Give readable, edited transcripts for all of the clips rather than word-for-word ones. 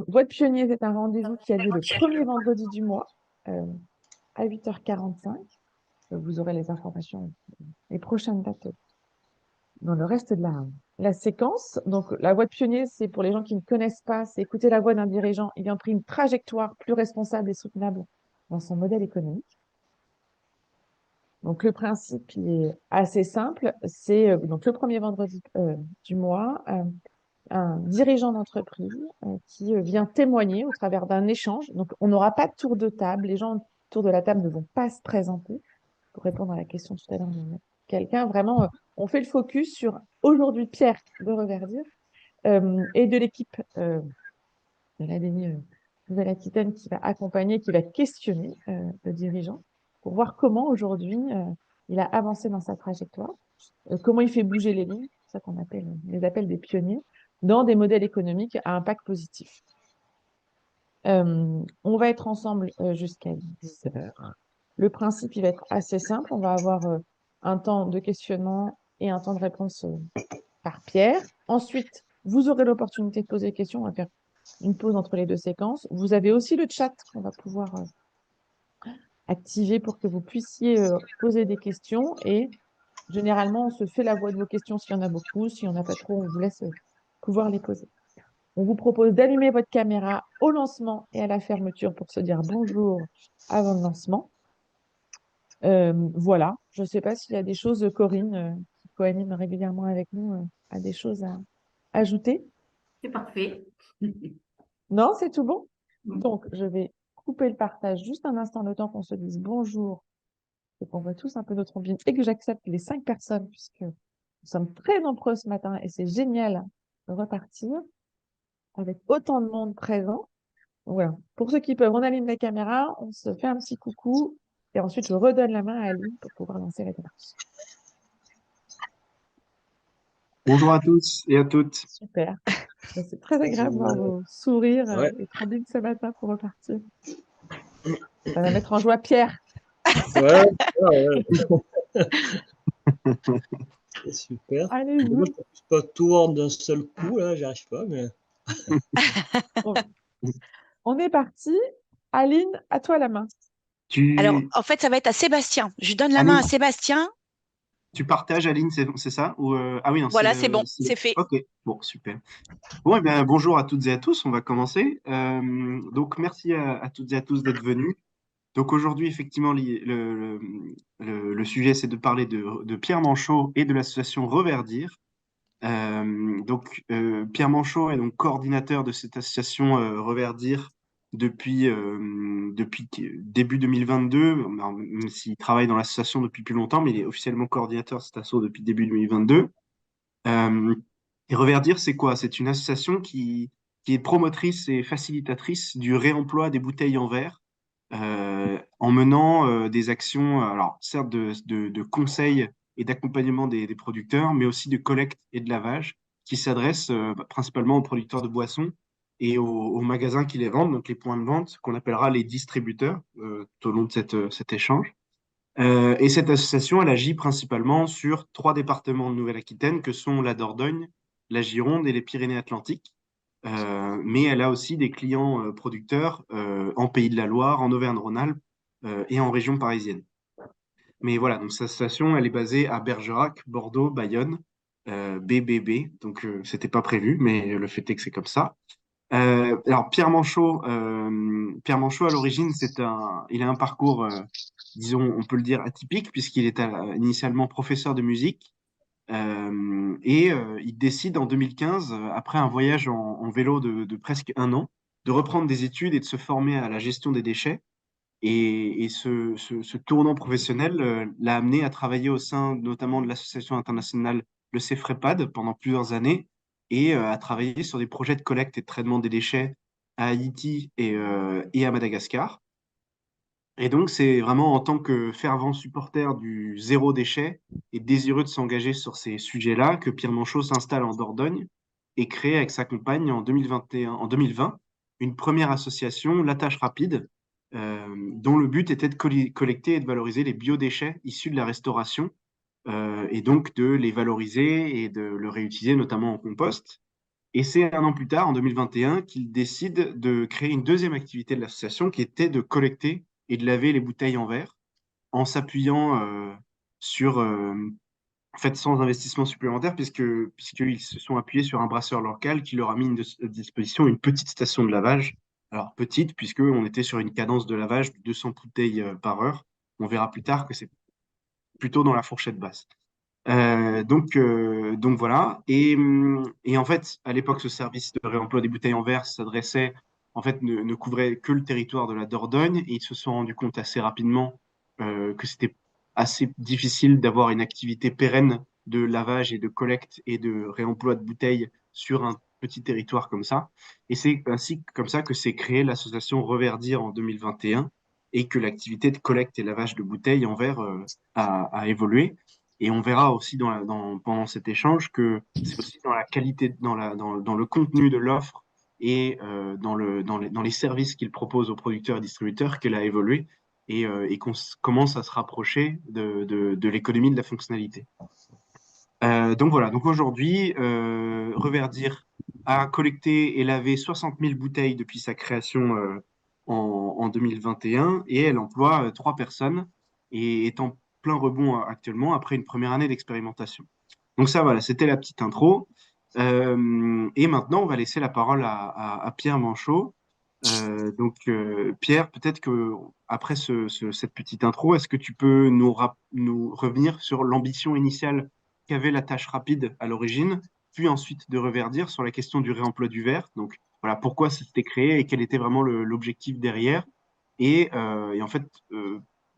Voix de Pionnier, c'est un rendez-vous qui a lieu le premier vendredi du mois à 8h45. Vous aurez les informations, les prochaines dates dans le reste de la séquence. Donc, la voix de Pionnier, c'est pour les gens qui ne connaissent pas, c'est écouter la voix d'un dirigeant ayant pris une trajectoire plus responsable et soutenable dans son modèle économique. Donc, le principe, il est assez simple. C'est donc le premier vendredi du mois, un dirigeant d'entreprise qui vient témoigner au travers d'un échange. Donc, on n'aura pas de tour de table. Les gens autour de la table ne vont pas se présenter. Pour répondre à la question tout à l'heure de quelqu'un, vraiment, on fait le focus sur aujourd'hui Pierre de Reverdir et de l'équipe de l'ADNI Nouvelle-Aquitaine qui va accompagner, qui va questionner le dirigeant pour voir comment aujourd'hui il a avancé dans sa trajectoire, comment il fait bouger les lignes, c'est ça qu'on appelle les appels des pionniers, dans des modèles économiques à impact positif. On va être ensemble jusqu'à 10h. Le principe, il va être assez simple. On va avoir un temps de questionnement et un temps de réponse par Pierre. Ensuite, vous aurez l'opportunité de poser des questions. On va faire une pause entre les deux séquences. Vous avez aussi le chat qu'on va pouvoir activer pour que vous puissiez poser des questions. Et généralement, on se fait la voix de vos questions s'il y en a beaucoup. S'il n'y en a pas trop, on vous laisse pouvoir les poser. On vous propose d'allumer votre caméra au lancement et à la fermeture pour se dire bonjour avant le lancement. Voilà, je ne sais pas s'il y a des choses, Corinne, qui co-anime régulièrement avec nous, a des choses à ajouter. C'est parfait. Non, c'est tout bon? Donc, je vais couper le partage juste un instant, le temps qu'on se dise bonjour et qu'on voit tous un peu notre ambiance et que j'accepte les 5 personnes puisque nous sommes très nombreux ce matin et c'est génial de repartir avec autant de monde présent. Voilà. Pour ceux qui peuvent, on allume la caméra, on se fait un petit coucou et ensuite je redonne la main à Aline pour pouvoir lancer la démarche. Bonjour à tous et à toutes. Super. C'est très agréable de voir vos sourires et trembler ce matin pour repartir. Ça va mettre en joie Pierre. Ouais. C'est super. Allez, Moi, je ne peux pas tout voir d'un seul coup, là, j'y arrive pas, mais. On est parti. Aline, à toi la main. Alors, en fait, ça va être à Sébastien. Je donne la main à Sébastien. Tu partages, Aline, c'est ça? Ou, ah oui, non, voilà, c'est bon, c'est fait. Ok, bon, super. Bon, eh bien, bonjour à toutes et à tous, on va commencer. Donc, merci à toutes et à tous d'être venus. Donc, aujourd'hui, effectivement, le sujet, c'est de parler de Pierre Manchot et de l'association Reverdir. Pierre Manchot est donc coordinateur de cette association Reverdir depuis début 2022, même s'il travaille dans l'association depuis plus longtemps, mais il est officiellement coordinateur de cette asso depuis début 2022. Et Reverdir, c'est quoi? C'est une association qui est promotrice et facilitatrice du réemploi des bouteilles en verre en menant des actions, alors certes de conseils et d'accompagnement des producteurs, mais aussi de collecte et de lavage qui s'adressent principalement aux producteurs de boissons et aux magasins qui les vendent, donc les points de vente qu'on appellera les distributeurs tout au long de cet échange. Et cette association, elle agit principalement sur 3 départements de Nouvelle-Aquitaine que sont la Dordogne, la Gironde et les Pyrénées-Atlantiques. Mais elle a aussi des clients producteurs en Pays de la Loire, en Auvergne-Rhône-Alpes et en région parisienne. Mais voilà, donc cette association, elle est basée à Bergerac, Bordeaux, Bayonne, BBB, donc c'était pas prévu, mais le fait est que c'est comme ça. Alors Pierre Manchot, à l'origine, il a un parcours, disons, on peut le dire atypique, puisqu'il est initialement professeur de musique. Il décide en 2015, après un voyage en vélo de presque 1 an, de reprendre des études et de se former à la gestion des déchets. Et ce tournant professionnel l'a amené à travailler au sein notamment de l'association internationale le CEFREPAD pendant plusieurs années et à travailler sur des projets de collecte et de traitement des déchets à Haïti et à Madagascar. Et donc, c'est vraiment en tant que fervent supporter du zéro déchet et désireux de s'engager sur ces sujets-là que Pierre Manchot s'installe en Dordogne et crée avec sa compagne en 2020 une première association, La Tâche Rapide, dont le but était de collecter et de valoriser les biodéchets issus de la restauration et donc de les valoriser et de le réutiliser notamment en compost. Et c'est un an plus tard, en 2021, qu'ils décident de créer une deuxième activité de l'association qui était de collecter et de laver les bouteilles en verre en s'appuyant sur, en fait, sans investissement supplémentaire, puisqu'ils se sont appuyés sur un brasseur local qui leur a mis à disposition une petite station de lavage. Alors, petite, puisqu'on était sur une cadence de lavage de 200 bouteilles par heure. On verra plus tard que c'est plutôt dans la fourchette basse. Donc voilà. Et en fait, à l'époque, ce service de réemploi des bouteilles en verre s'adressait, en fait, ne couvrait que le territoire de la Dordogne. Et ils se sont rendus compte assez rapidement que c'était assez difficile d'avoir une activité pérenne de lavage et de collecte et de réemploi de bouteilles sur un petit territoire comme ça. Et c'est ainsi comme ça que s'est créée l'association Reverdir en 2021 et que l'activité de collecte et lavage de bouteilles en verre a évolué. Et on verra aussi pendant cet échange que c'est aussi dans la qualité, dans le contenu de l'offre et dans les services qu'il propose aux producteurs et distributeurs qu'elle a évolué et qu'on commence à se rapprocher de l'économie de la fonctionnalité. Donc voilà, donc aujourd'hui, Reverdir a collecté et lavé 60 000 bouteilles depuis sa création en 2021 et elle emploie 3 personnes et est en plein rebond actuellement après une première année d'expérimentation. Donc ça, voilà, c'était la petite intro. Et maintenant, on va laisser la parole à Pierre Manchot. Pierre, peut-être que après cette petite intro, est-ce que tu peux nous revenir sur l'ambition initiale qu'avait la tâche rapide à l'origine, puis ensuite de Reverdir sur la question du réemploi du verre. Donc voilà, pourquoi c'était créé et quel était vraiment l'objectif derrière. Et en fait,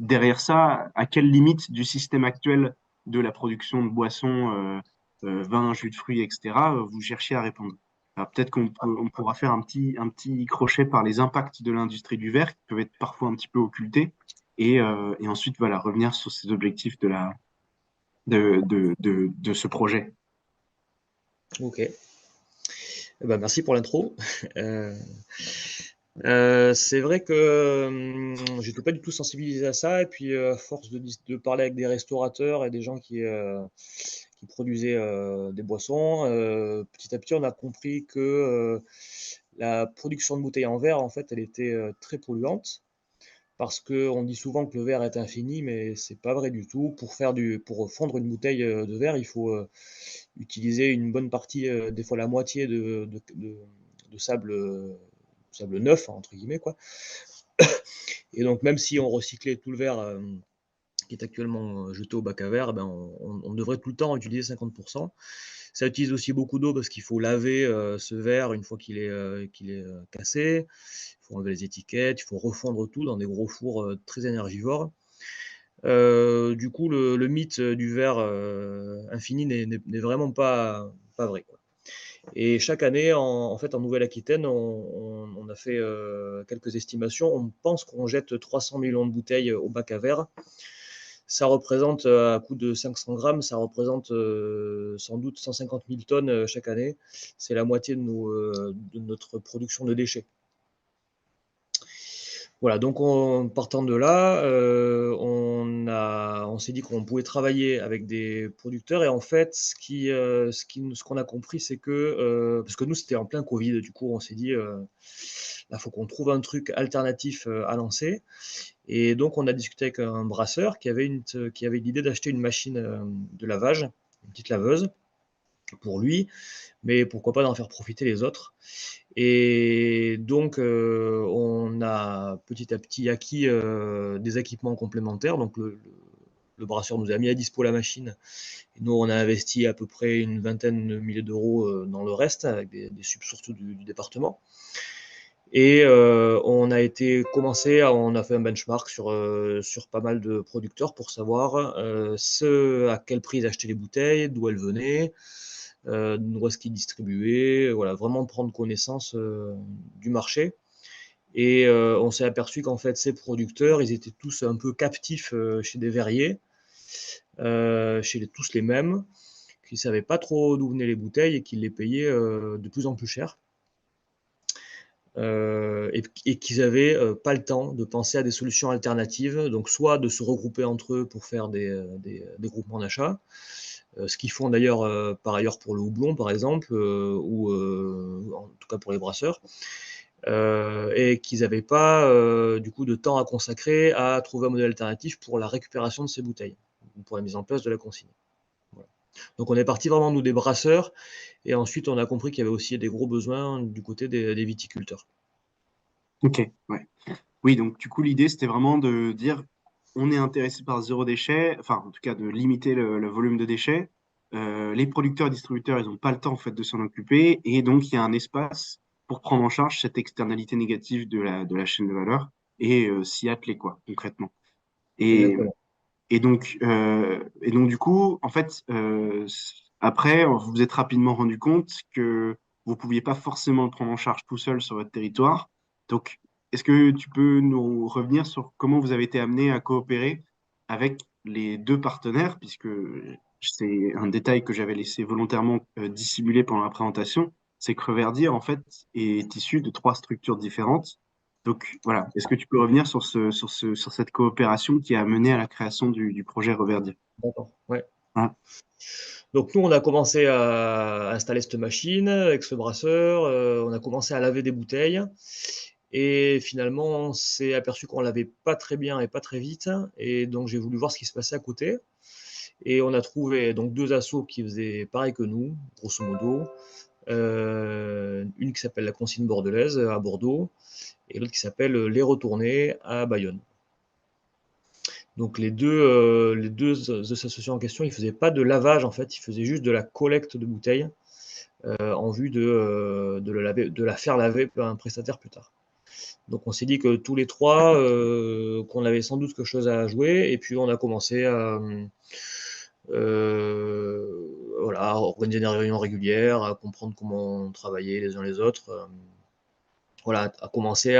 derrière ça, à quelle limite du système actuel de la production de boissons, vin, jus de fruits, etc., vous cherchiez à répondre. Alors, peut-être on pourra faire un petit crochet par les impacts de l'industrie du verre qui peuvent être parfois un petit peu occultés et ensuite voilà, revenir sur ces objectifs de ce projet. Ok. Eh ben, merci pour l'intro. C'est vrai que j'étais pas du tout sensibilisé à ça, et puis à force de parler avec des restaurateurs et des gens qui produisaient des boissons, petit à petit on a compris que la production de bouteilles en verre, en fait, elle était très polluante. Parce qu'on dit souvent que le verre est infini, mais c'est pas vrai du tout. Pour fondre une bouteille de verre, il faut utiliser une bonne partie, des fois la moitié de sable neuf, hein, entre guillemets, quoi. Et donc, même si on recyclait tout le verre qui est actuellement jeté au bac à verre, ben on devrait tout le temps utiliser 50%. Ça utilise aussi beaucoup d'eau parce qu'il faut laver ce verre une fois qu'il est cassé. Il faut enlever les étiquettes, il faut refondre tout dans des gros fours très énergivores. Du coup, le mythe du verre infini n'est vraiment pas vrai, quoi. Et chaque année, en fait, en Nouvelle-Aquitaine, on a fait quelques estimations. On pense qu'on jette 300 millions de bouteilles au bac à verre. Ça représente, à coût de 500 grammes, ça représente sans doute 150 000 tonnes chaque année. C'est la moitié de notre production de déchets. Voilà, donc partant de là, on s'est dit qu'on pouvait travailler avec des producteurs. Et en fait, ce qu'on a compris, c'est que, parce que nous, c'était en plein Covid, du coup, on s'est dit, là, faut qu'on trouve un truc alternatif à lancer. Et donc, on a discuté avec un brasseur qui avait l'idée d'acheter une machine de lavage, une petite laveuse, pour lui, mais pourquoi pas d'en faire profiter les autres. Et donc, on a petit à petit acquis des équipements complémentaires. Donc, le brasseur nous a mis à dispo la machine. Et nous, on a investi à peu près une vingtaine de milliers d'euros dans le reste, avec des subsources du département. Et on a fait un benchmark sur pas mal de producteurs pour savoir à quel prix ils achetaient les bouteilles, d'où elles venaient, où est-ce qu'ils distribuaient, voilà, vraiment prendre connaissance du marché. Et on s'est aperçu qu'en fait, ces producteurs, ils étaient tous un peu captifs chez des verriers, tous les mêmes, qui ne savaient pas trop d'où venaient les bouteilles et qui les payaient de plus en plus cher. Et qu'ils n'avaient pas le temps de penser à des solutions alternatives, donc soit de se regrouper entre eux pour faire des groupements d'achat, Ce qu'ils font d'ailleurs par ailleurs pour le houblon, par exemple, ou en tout cas pour les brasseurs, et qu'ils n'avaient pas du coup de temps à consacrer à trouver un modèle alternatif pour la récupération de ces bouteilles, pour la mise en place de la consigne. Voilà. Donc on est parti vraiment, nous, des brasseurs, et ensuite on a compris qu'il y avait aussi des gros besoins du côté des viticulteurs. Ok, ouais. Oui, donc du coup, l'idée, c'était vraiment de dire, on est intéressé par zéro déchet, enfin, en tout cas, de limiter le volume de déchets. Les producteurs et distributeurs, ils n'ont pas le temps, en fait, de s'en occuper. Et donc, il y a un espace pour prendre en charge cette externalité négative de la chaîne de valeur et s'y atteler, quoi, concrètement. Et, Exactement. et donc, du coup, en fait, après, vous vous êtes rapidement rendu compte que vous ne pouviez pas forcément le prendre en charge tout seul sur votre territoire. Donc, est-ce que tu peux nous revenir sur comment vous avez été amené à coopérer avec les deux partenaires, puisque c'est un détail que j'avais laissé volontairement dissimuler pendant la présentation, c'est que Reverdir, en fait, est issu de trois structures différentes. Donc voilà, est-ce que tu peux revenir sur sur cette coopération qui a mené à la création du projet Reverdir? D'accord. Ouais. Ah, Donc nous, on a commencé à installer cette machine avec ce brasseur, on a commencé à laver des bouteilles, et finalement, on s'est aperçu qu'on lavait pas très bien et pas très vite, et donc j'ai voulu voir ce qui se passait à côté. Et on a trouvé donc deux assos qui faisaient pareil que nous, grosso modo. Une qui s'appelle la Consigne Bordelaise à Bordeaux, et l'autre qui s'appelle Les Retournés à Bayonne. Donc les deux associations en question, ils ne faisaient pas de lavage en fait, ils faisaient juste de la collecte de bouteilles en vue de la faire laver par un prestataire plus tard. Donc on s'est dit que tous les trois, qu'on avait sans doute quelque chose à jouer, et puis on a commencé à, voilà, organiser des réunions régulières, à comprendre comment on travaillait les uns les autres, voilà, à commencer,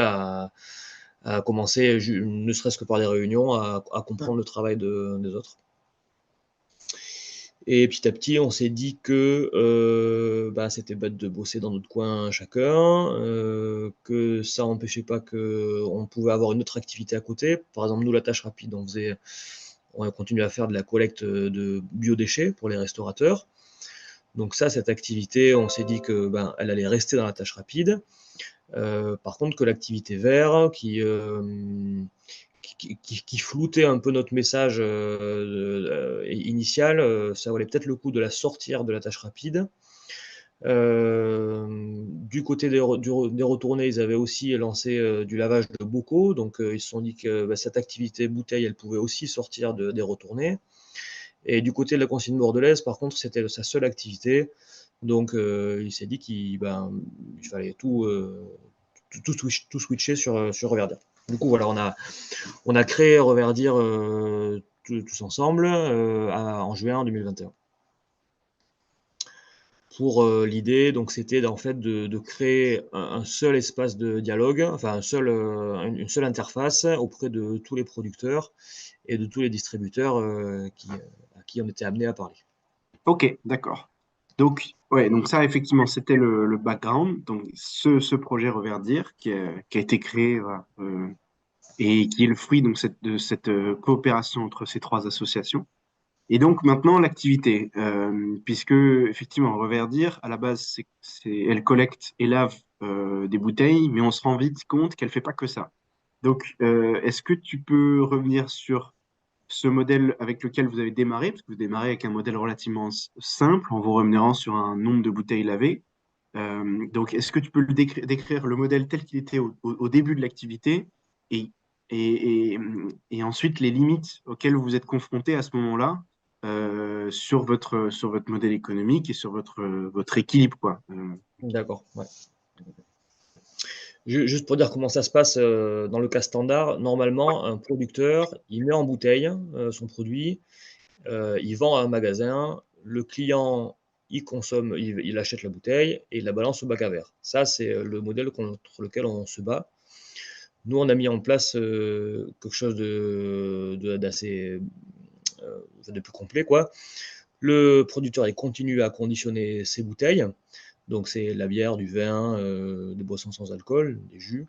ne serait-ce que par des réunions, à comprendre le travail des autres. Et petit à petit, on s'est dit que c'était bête de bosser dans notre coin chacun, que ça n'empêchait pas qu'on pouvait avoir une autre activité à côté. Par exemple, nous, la tâche rapide, on a continué à faire de la collecte de biodéchets pour les restaurateurs. Donc ça, cette activité, on s'est dit que elle allait rester dans la tâche rapide. Par contre, que l'activité vert, qui floutait un peu notre message initial, ça valait peut-être le coup de la sortir de la tâche rapide. Du côté des retournés, ils avaient aussi lancé du lavage de bocaux, donc ils se sont dit que cette activité bouteille, elle pouvait aussi sortir des retournés. Et du côté de la consigne bordelaise, par contre, c'était sa seule activité, donc il s'est dit qu'il fallait tout switcher sur Reverdir. Du coup, voilà, on a créé Reverdir tous ensemble en juin 2021. Pour l'idée, donc, c'était en fait de créer un seul espace de dialogue, enfin une seule interface auprès de tous les producteurs et de tous les distributeurs à qui on était amené à parler. ok, d'accord. Donc, ouais, donc ça, effectivement, c'était le background. Donc, ce projet Reverdir qui a été créé, voilà, et qui est le fruit donc, de cette coopération entre ces trois associations. Et donc maintenant l'activité, puisque effectivement Reverdir, à la base, elle collecte et lave des bouteilles, mais on se rend vite compte qu'elle fait pas que ça. Donc, est-ce que tu peux revenir sur ce modèle avec lequel vous avez démarré, parce que vous démarrez avec un modèle relativement simple, en vous rémunérant sur un nombre de bouteilles lavées. Donc, est-ce que tu peux décrire le modèle tel qu'il était au début de l'activité et, et, et, et ensuite les limites auxquelles vous vous êtes confronté à ce moment-là sur sur votre modèle économique et sur votre équilibre, quoi. D'accord, ouais. Juste pour dire comment ça se passe dans le cas standard, normalement, un producteur, il met en bouteille son produit, il vend à un magasin, le client, il consomme, il achète la bouteille et il la balance au bac à verre. Ça, c'est le modèle contre lequel on se bat. Nous, on a mis en place quelque chose d'assez de plus complet, quoi. Le producteur, il continue à conditionner ses bouteilles. Donc, c'est la bière, du vin, des boissons sans alcool, des jus.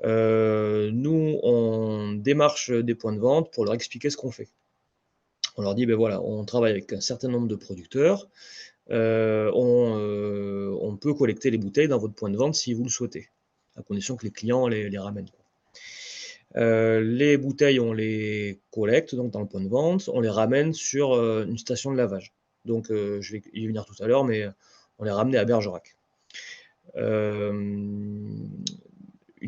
Nous, on démarche des points de vente pour leur expliquer ce qu'on fait. On leur dit, ben voilà, on travaille avec un certain nombre de producteurs, on peut collecter les bouteilles dans votre point de vente si vous le souhaitez, à condition que les clients les ramènent. Les bouteilles, on les collecte donc dans le point de vente, on les ramène sur une station de lavage. Donc, je vais y venir tout à l'heure, mais on les ramène à Bergerac. Une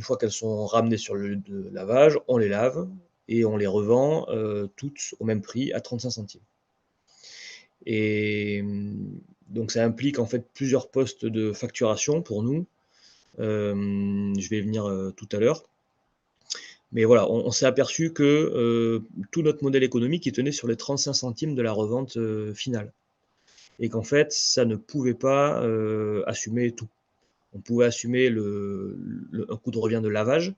fois qu'elles sont ramenées sur le lieu de lavage, on les lave et on les revend toutes au même prix à 35 centimes. Et donc ça implique en fait plusieurs postes de facturation pour nous. Je vais y venir tout à l'heure. Mais voilà, on s'est aperçu que tout notre modèle économique il tenait sur les 35 centimes de la revente finale. Et qu'en fait, ça ne pouvait pas assumer tout. On pouvait assumer un coût de revient de lavage.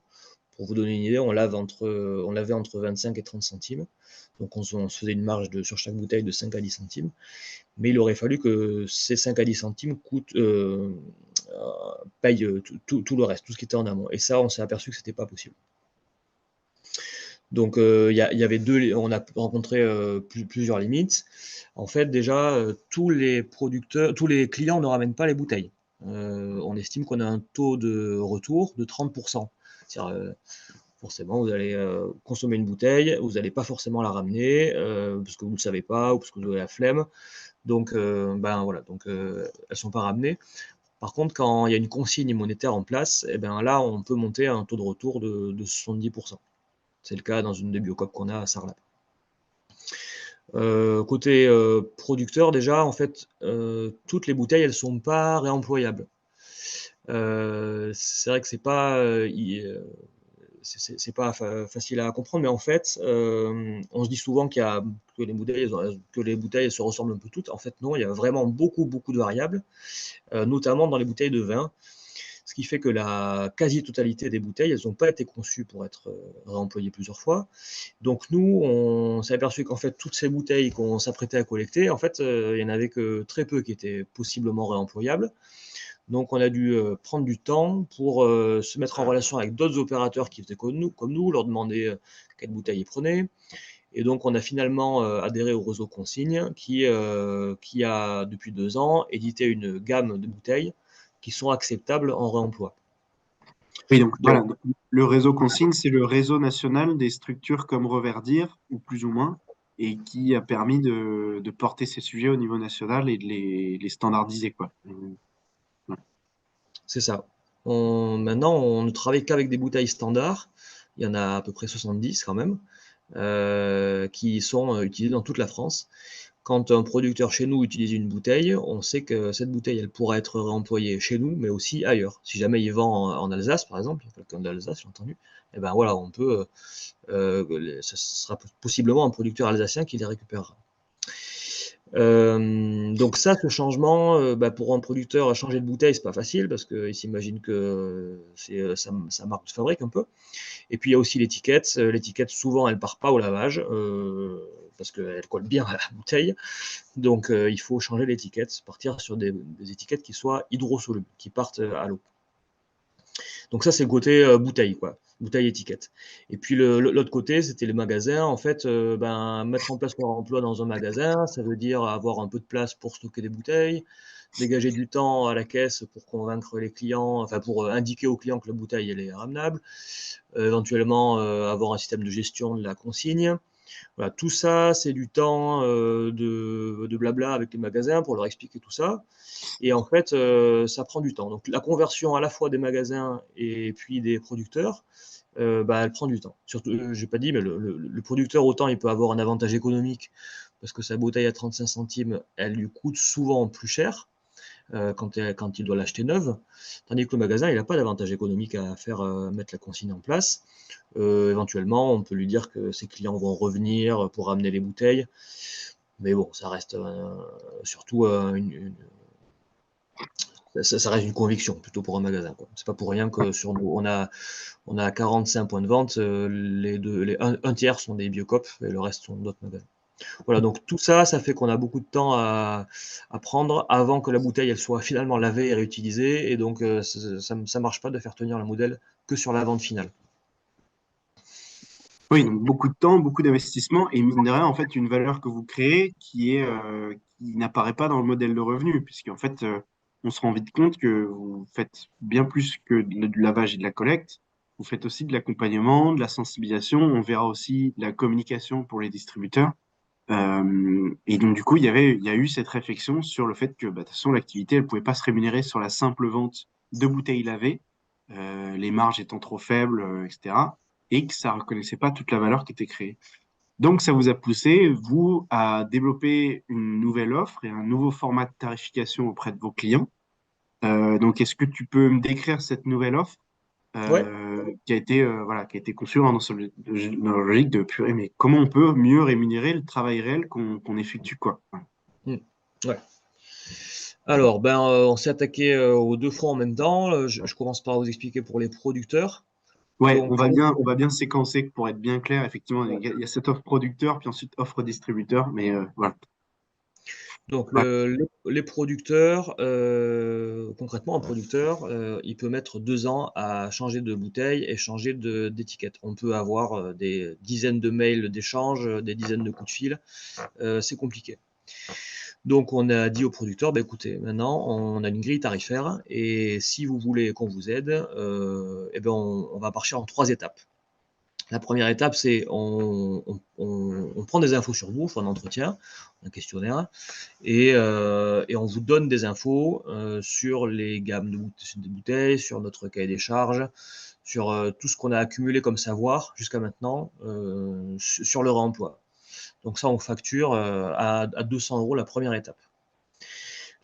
Pour vous donner une idée, on lavait entre 25 et 30 centimes. Donc on se faisait une marge sur chaque bouteille de 5 à 10 centimes. Mais il aurait fallu que ces 5 à 10 centimes payent tout le reste, tout ce qui était en amont. Et ça, on s'est aperçu que ce n'était pas possible. Donc y avait on a rencontré plusieurs limites. En fait, déjà, tous les clients ne ramènent pas les bouteilles. On estime qu'on a un taux de retour de 30%. C'est-à-dire, forcément, vous allez consommer une bouteille, vous n'allez pas forcément la ramener parce que vous ne le savez pas ou parce que vous avez la flemme. Donc, voilà, elles ne sont pas ramenées. Par contre, quand il y a une consigne monétaire en place, là, on peut monter à un taux de retour de 70%. C'est le cas dans une des Biocop qu'on a à Sarlat. Côté producteur, déjà, en fait, toutes les bouteilles, elles ne sont pas réemployables. C'est vrai que c'est pas facile à comprendre, mais en fait, on se dit souvent que les bouteilles se ressemblent un peu toutes. En fait, non, il y a vraiment beaucoup de variables, notamment dans les bouteilles de vin. Ce qui fait que la quasi-totalité des bouteilles, elles n'ont pas été conçues pour être réemployées plusieurs fois. Donc nous, on s'est aperçu qu'en fait, toutes ces bouteilles qu'on s'apprêtait à collecter, en fait, il n'y en avait que très peu qui étaient possiblement réemployables. Donc on a dû prendre du temps pour se mettre en relation avec d'autres opérateurs qui faisaient comme nous, leur demander quelles bouteilles ils prenaient. Et donc on a finalement adhéré au réseau Consigne qui a depuis 2 ans édité une gamme de bouteilles qui sont acceptables en réemploi. Oui, donc voilà, le réseau Consigne, c'est le réseau national des structures comme Reverdir, ou plus ou moins, et qui a permis de porter ces sujets au niveau national et de les standardiser, quoi. C'est ça. Maintenant, on ne travaille qu'avec des bouteilles standards. Il y en a à peu près 70 quand même, qui sont utilisées dans toute la France. Quand un producteur chez nous utilise une bouteille, on sait que cette bouteille, elle pourra être réemployée chez nous, mais aussi ailleurs. Si jamais il vend en Alsace, par exemple, il y a quelqu'un d'Alsace, j'ai entendu, et ben voilà, on peut, ce sera possiblement un producteur alsacien qui les récupérera. Donc ça, ce changement, pour un producteur, changer de bouteille, c'est pas facile parce qu'il s'imagine que c'est sa marque de fabrique un peu. Et puis il y a aussi l'étiquette. L'étiquette, souvent, elle part pas au lavage parce qu'elle colle bien à la bouteille. Donc il faut changer l'étiquette, partir sur des étiquettes qui soient hydrosolubles, qui partent à l'eau. Donc ça, c'est le côté bouteille, quoi. Bouteille étiquette. Et puis l'autre côté, c'était les magasins. En fait, mettre en place leur emploi dans un magasin, ça veut dire avoir un peu de place pour stocker des bouteilles, dégager du temps à la caisse pour convaincre les clients, enfin pour indiquer aux clients que la bouteille elle est ramenable, éventuellement avoir un système de gestion de la consigne. Voilà, tout ça, c'est du temps de blabla avec les magasins pour leur expliquer tout ça. Et en fait, ça prend du temps. Donc la conversion à la fois des magasins et puis des producteurs, elle prend du temps. Surtout, je n'ai pas dit, mais le producteur, autant il peut avoir un avantage économique parce que sa bouteille à 35 centimes, elle lui coûte souvent plus cher quand il doit l'acheter neuve, tandis que le magasin, il n'a pas d'avantage économique à faire mettre la consigne en place. Éventuellement, on peut lui dire que ses clients vont revenir pour ramener les bouteilles, mais bon, ça reste surtout ça reste une conviction plutôt pour un magasin. C'est pas pour rien que sur nous, on a 45 points de vente, un tiers sont des Biocop et le reste sont d'autres magasins. Voilà, donc tout ça, ça fait qu'on a beaucoup de temps à prendre avant que la bouteille elle soit finalement lavée et réutilisée, et donc ça ne marche pas de faire tenir le modèle que sur la vente finale. Oui, donc beaucoup de temps, beaucoup d'investissement et mine de rien, en fait, une valeur que vous créez qui n'apparaît pas dans le modèle de revenu, puisqu'en fait, on se rend vite compte que vous faites bien plus que du lavage et de la collecte. Vous faites aussi de l'accompagnement, de la sensibilisation. On verra aussi de la communication pour les distributeurs. Et donc, du coup, il y a eu cette réflexion sur le fait que, bah, de toute façon, l'activité, elle pouvait pas se rémunérer sur la simple vente de bouteilles lavées, les marges étant trop faibles, etc. Et que ça reconnaissait pas toute la valeur qui était créée. Donc, ça vous a poussé, vous, à développer une nouvelle offre et un nouveau format de tarification auprès de vos clients. Donc, est-ce que tu peux me décrire cette nouvelle offre Ouais. qui a été, voilà, qui a été conçue dans la logique de purée, mais comment on peut mieux rémunérer le travail réel qu'on effectue, quoi. Mm. Ouais. Alors, on s'est attaqué aux deux fronts en même temps. Je commence par vous expliquer pour les producteurs. Ouais, Donc, on va bien séquencer pour être bien clair. Effectivement, il y a cette offre producteur, puis ensuite offre distributeur, mais voilà. Donc Ouais. les producteurs, concrètement, un producteur, il peut mettre 2 ans à changer de bouteille et changer d'étiquette. On peut avoir des dizaines de mails d'échange, des dizaines de coups de fil. C'est compliqué. Donc on a dit aux producteurs, bah, écoutez, maintenant on a une grille tarifaire et si vous voulez qu'on vous aide, eh ben on va marcher en 3 étapes. La première étape, c'est on prend des infos sur vous, on fait un entretien, un questionnaire, et on vous donne des infos sur les gammes de bouteilles, sur notre cahier des charges, sur tout ce qu'on a accumulé comme savoir jusqu'à maintenant sur le réemploi. Donc ça, on facture à 200 € la première étape.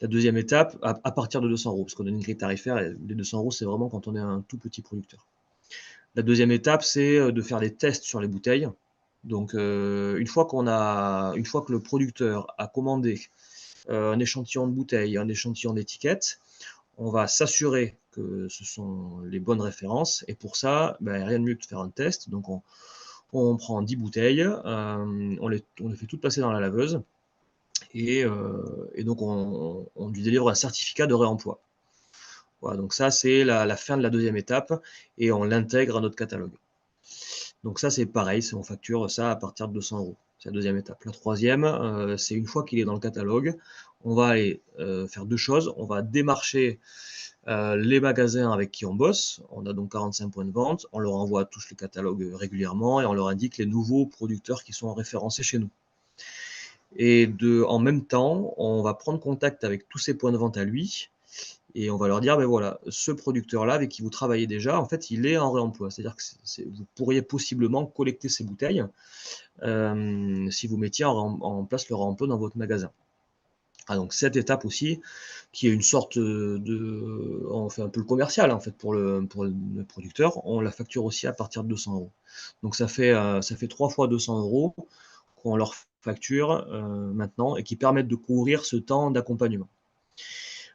La deuxième étape, à partir de 200 €, parce qu'on a une grille tarifaire, et les 200 €, c'est vraiment quand on est un tout petit producteur. La deuxième étape, c'est de faire des tests sur les bouteilles. Donc, une fois que le producteur a commandé un échantillon de bouteilles, un échantillon d'étiquettes, on va s'assurer que ce sont les bonnes références. Et pour ça, rien de mieux que de faire un test. Donc, on prend 10 bouteilles, on les fait toutes passer dans la laveuse. Et donc, on lui délivre un certificat de réemploi. Voilà, donc ça, c'est la fin de la deuxième étape et on l'intègre à notre catalogue. Donc ça, c'est pareil, on facture ça à partir de 200 €. C'est la deuxième étape. La troisième, c'est une fois qu'il est dans le catalogue, on va aller faire deux choses. On va démarcher les magasins avec qui on bosse. On a donc 45 points de vente. On leur envoie tous les catalogues régulièrement et on leur indique les nouveaux producteurs qui sont référencés chez nous. Et en même temps, on va prendre contact avec tous ces points de vente à lui et on va leur dire, voilà, ce producteur-là avec qui vous travaillez déjà, en fait, il est en réemploi. C'est-à-dire que vous pourriez possiblement collecter ces bouteilles si vous mettiez en place le réemploi dans votre magasin. Ah, donc cette étape aussi, qui est une sorte on fait un peu le commercial en fait pour le producteur, on la facture aussi à partir de 200 €. Donc ça fait 3 fois 200 € qu'on leur facture maintenant et qui permettent de couvrir ce temps d'accompagnement.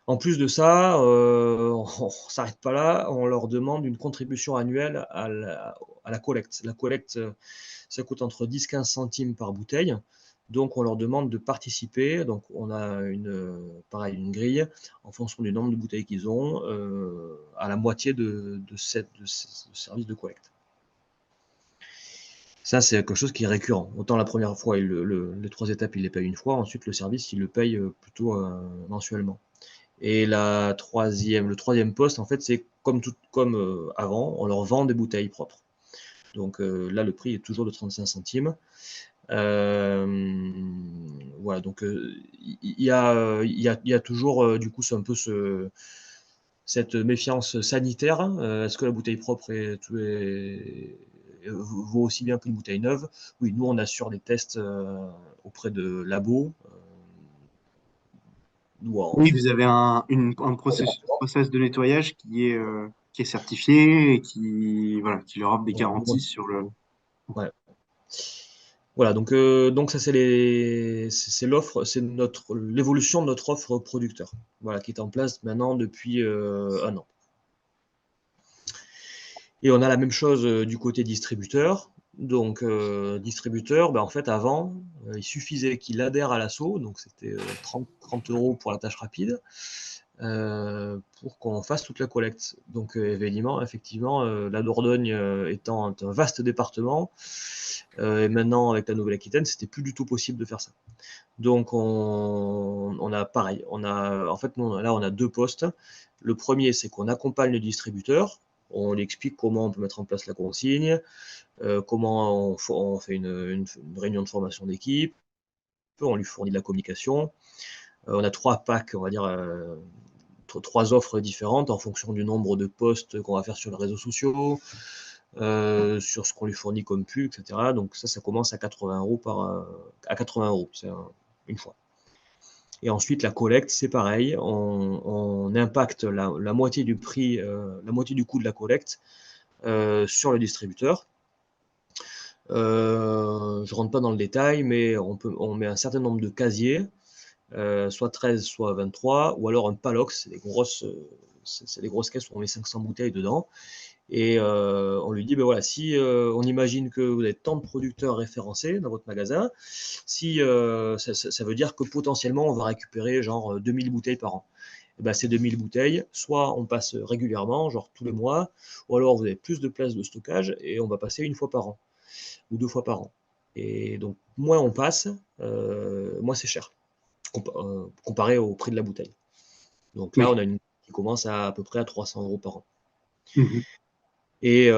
En plus de ça, on ne s'arrête pas là, on leur demande une contribution annuelle à la collecte. La collecte, ça coûte entre 10-15 centimes par bouteille, donc on leur demande de participer. Donc on a une grille en fonction du nombre de bouteilles qu'ils ont, à la moitié de ce service de collecte. Ça, c'est quelque chose qui est récurrent. Autant la première fois, les 3 étapes, ils les payent une fois, ensuite le service, ils le payent plutôt mensuellement. Et le troisième poste, en fait, c'est comme avant, on leur vend des bouteilles propres. Donc là, le prix est toujours de 35 centimes. Voilà, donc il y a toujours du coup un peu cette méfiance sanitaire. Est-ce que la bouteille propre vaut aussi bien qu'une bouteille neuve? Oui, nous on assure des tests auprès de labos. Oui, vous avez un process de nettoyage qui est certifié et voilà, qui leur offre des garanties sur le. Ouais. Voilà, donc ça c'est l'offre, c'est l'évolution de notre offre producteur, voilà, qui est en place maintenant depuis 1 an. Et on a la même chose du côté distributeur. Donc distributeur, en fait avant, il suffisait qu'il adhère à l'assaut, donc c'était 30 € pour la tâche rapide. pour qu'on fasse toute la collecte. Donc effectivement, la Dordogne étant un vaste département, et maintenant avec la Nouvelle-Aquitaine, c'était plus du tout possible de faire ça. Donc on a pareil, on a 2 postes. Le premier, c'est qu'on accompagne le distributeur, on lui explique comment on peut mettre en place la consigne, comment on fait une réunion de formation d'équipe, on lui fournit de la communication. On a 3 packs, on va dire, 3 offres différentes en fonction du nombre de posts qu'on va faire sur les réseaux sociaux, sur ce qu'on lui fournit comme pub, etc. Donc ça commence à 80 € à 80 €, c'est une fois. Et ensuite, la collecte, c'est pareil, on impacte la moitié du prix, la moitié du coût de la collecte sur le distributeur. Je ne rentre pas dans le détail, mais on met un certain nombre de casiers, soit 13, soit 23, ou alors un palox, c'est des grosses caisses où on met 500 bouteilles dedans. Et on lui dit, ben voilà, si on imagine que vous avez tant de producteurs référencés dans votre magasin, si ça veut dire que potentiellement on va récupérer genre 2000 bouteilles par an. Et ben, ces 2000 bouteilles, soit on passe régulièrement, genre tous les mois, ou alors vous avez plus de place de stockage et on va passer une fois par an ou 2 fois par an. Et donc, moins on passe, moins c'est cher, comparé au prix de la bouteille. Donc là, Oui. on a une qui commence à peu près à 300 € par an. Mhm. Et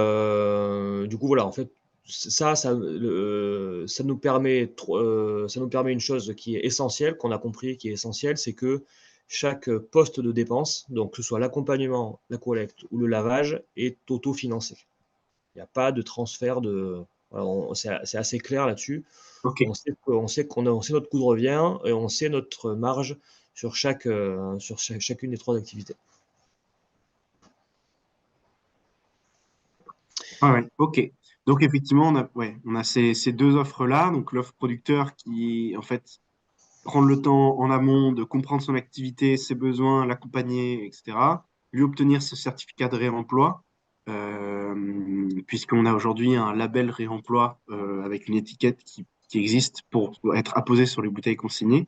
du coup, voilà, en fait, ça nous permet une chose qui est essentielle, qu'on a compris, qui est essentielle, c'est que chaque poste de dépense, donc que ce soit l'accompagnement, la collecte ou le lavage, est autofinancé. Il n'y a pas de transfert de. Voilà, c'est assez clair là-dessus. Ok. On sait on sait notre coût de revient et on sait notre marge sur chacune des 3 activités. Ouais, ok. Donc effectivement, on a ces 2 offres-là. Donc l'offre producteur qui, en fait, prendre le temps en amont de comprendre son activité, ses besoins, l'accompagner, etc. Lui obtenir ce certificat de réemploi, puisqu'on a aujourd'hui un label réemploi avec une étiquette qui existe pour être apposée sur les bouteilles consignées.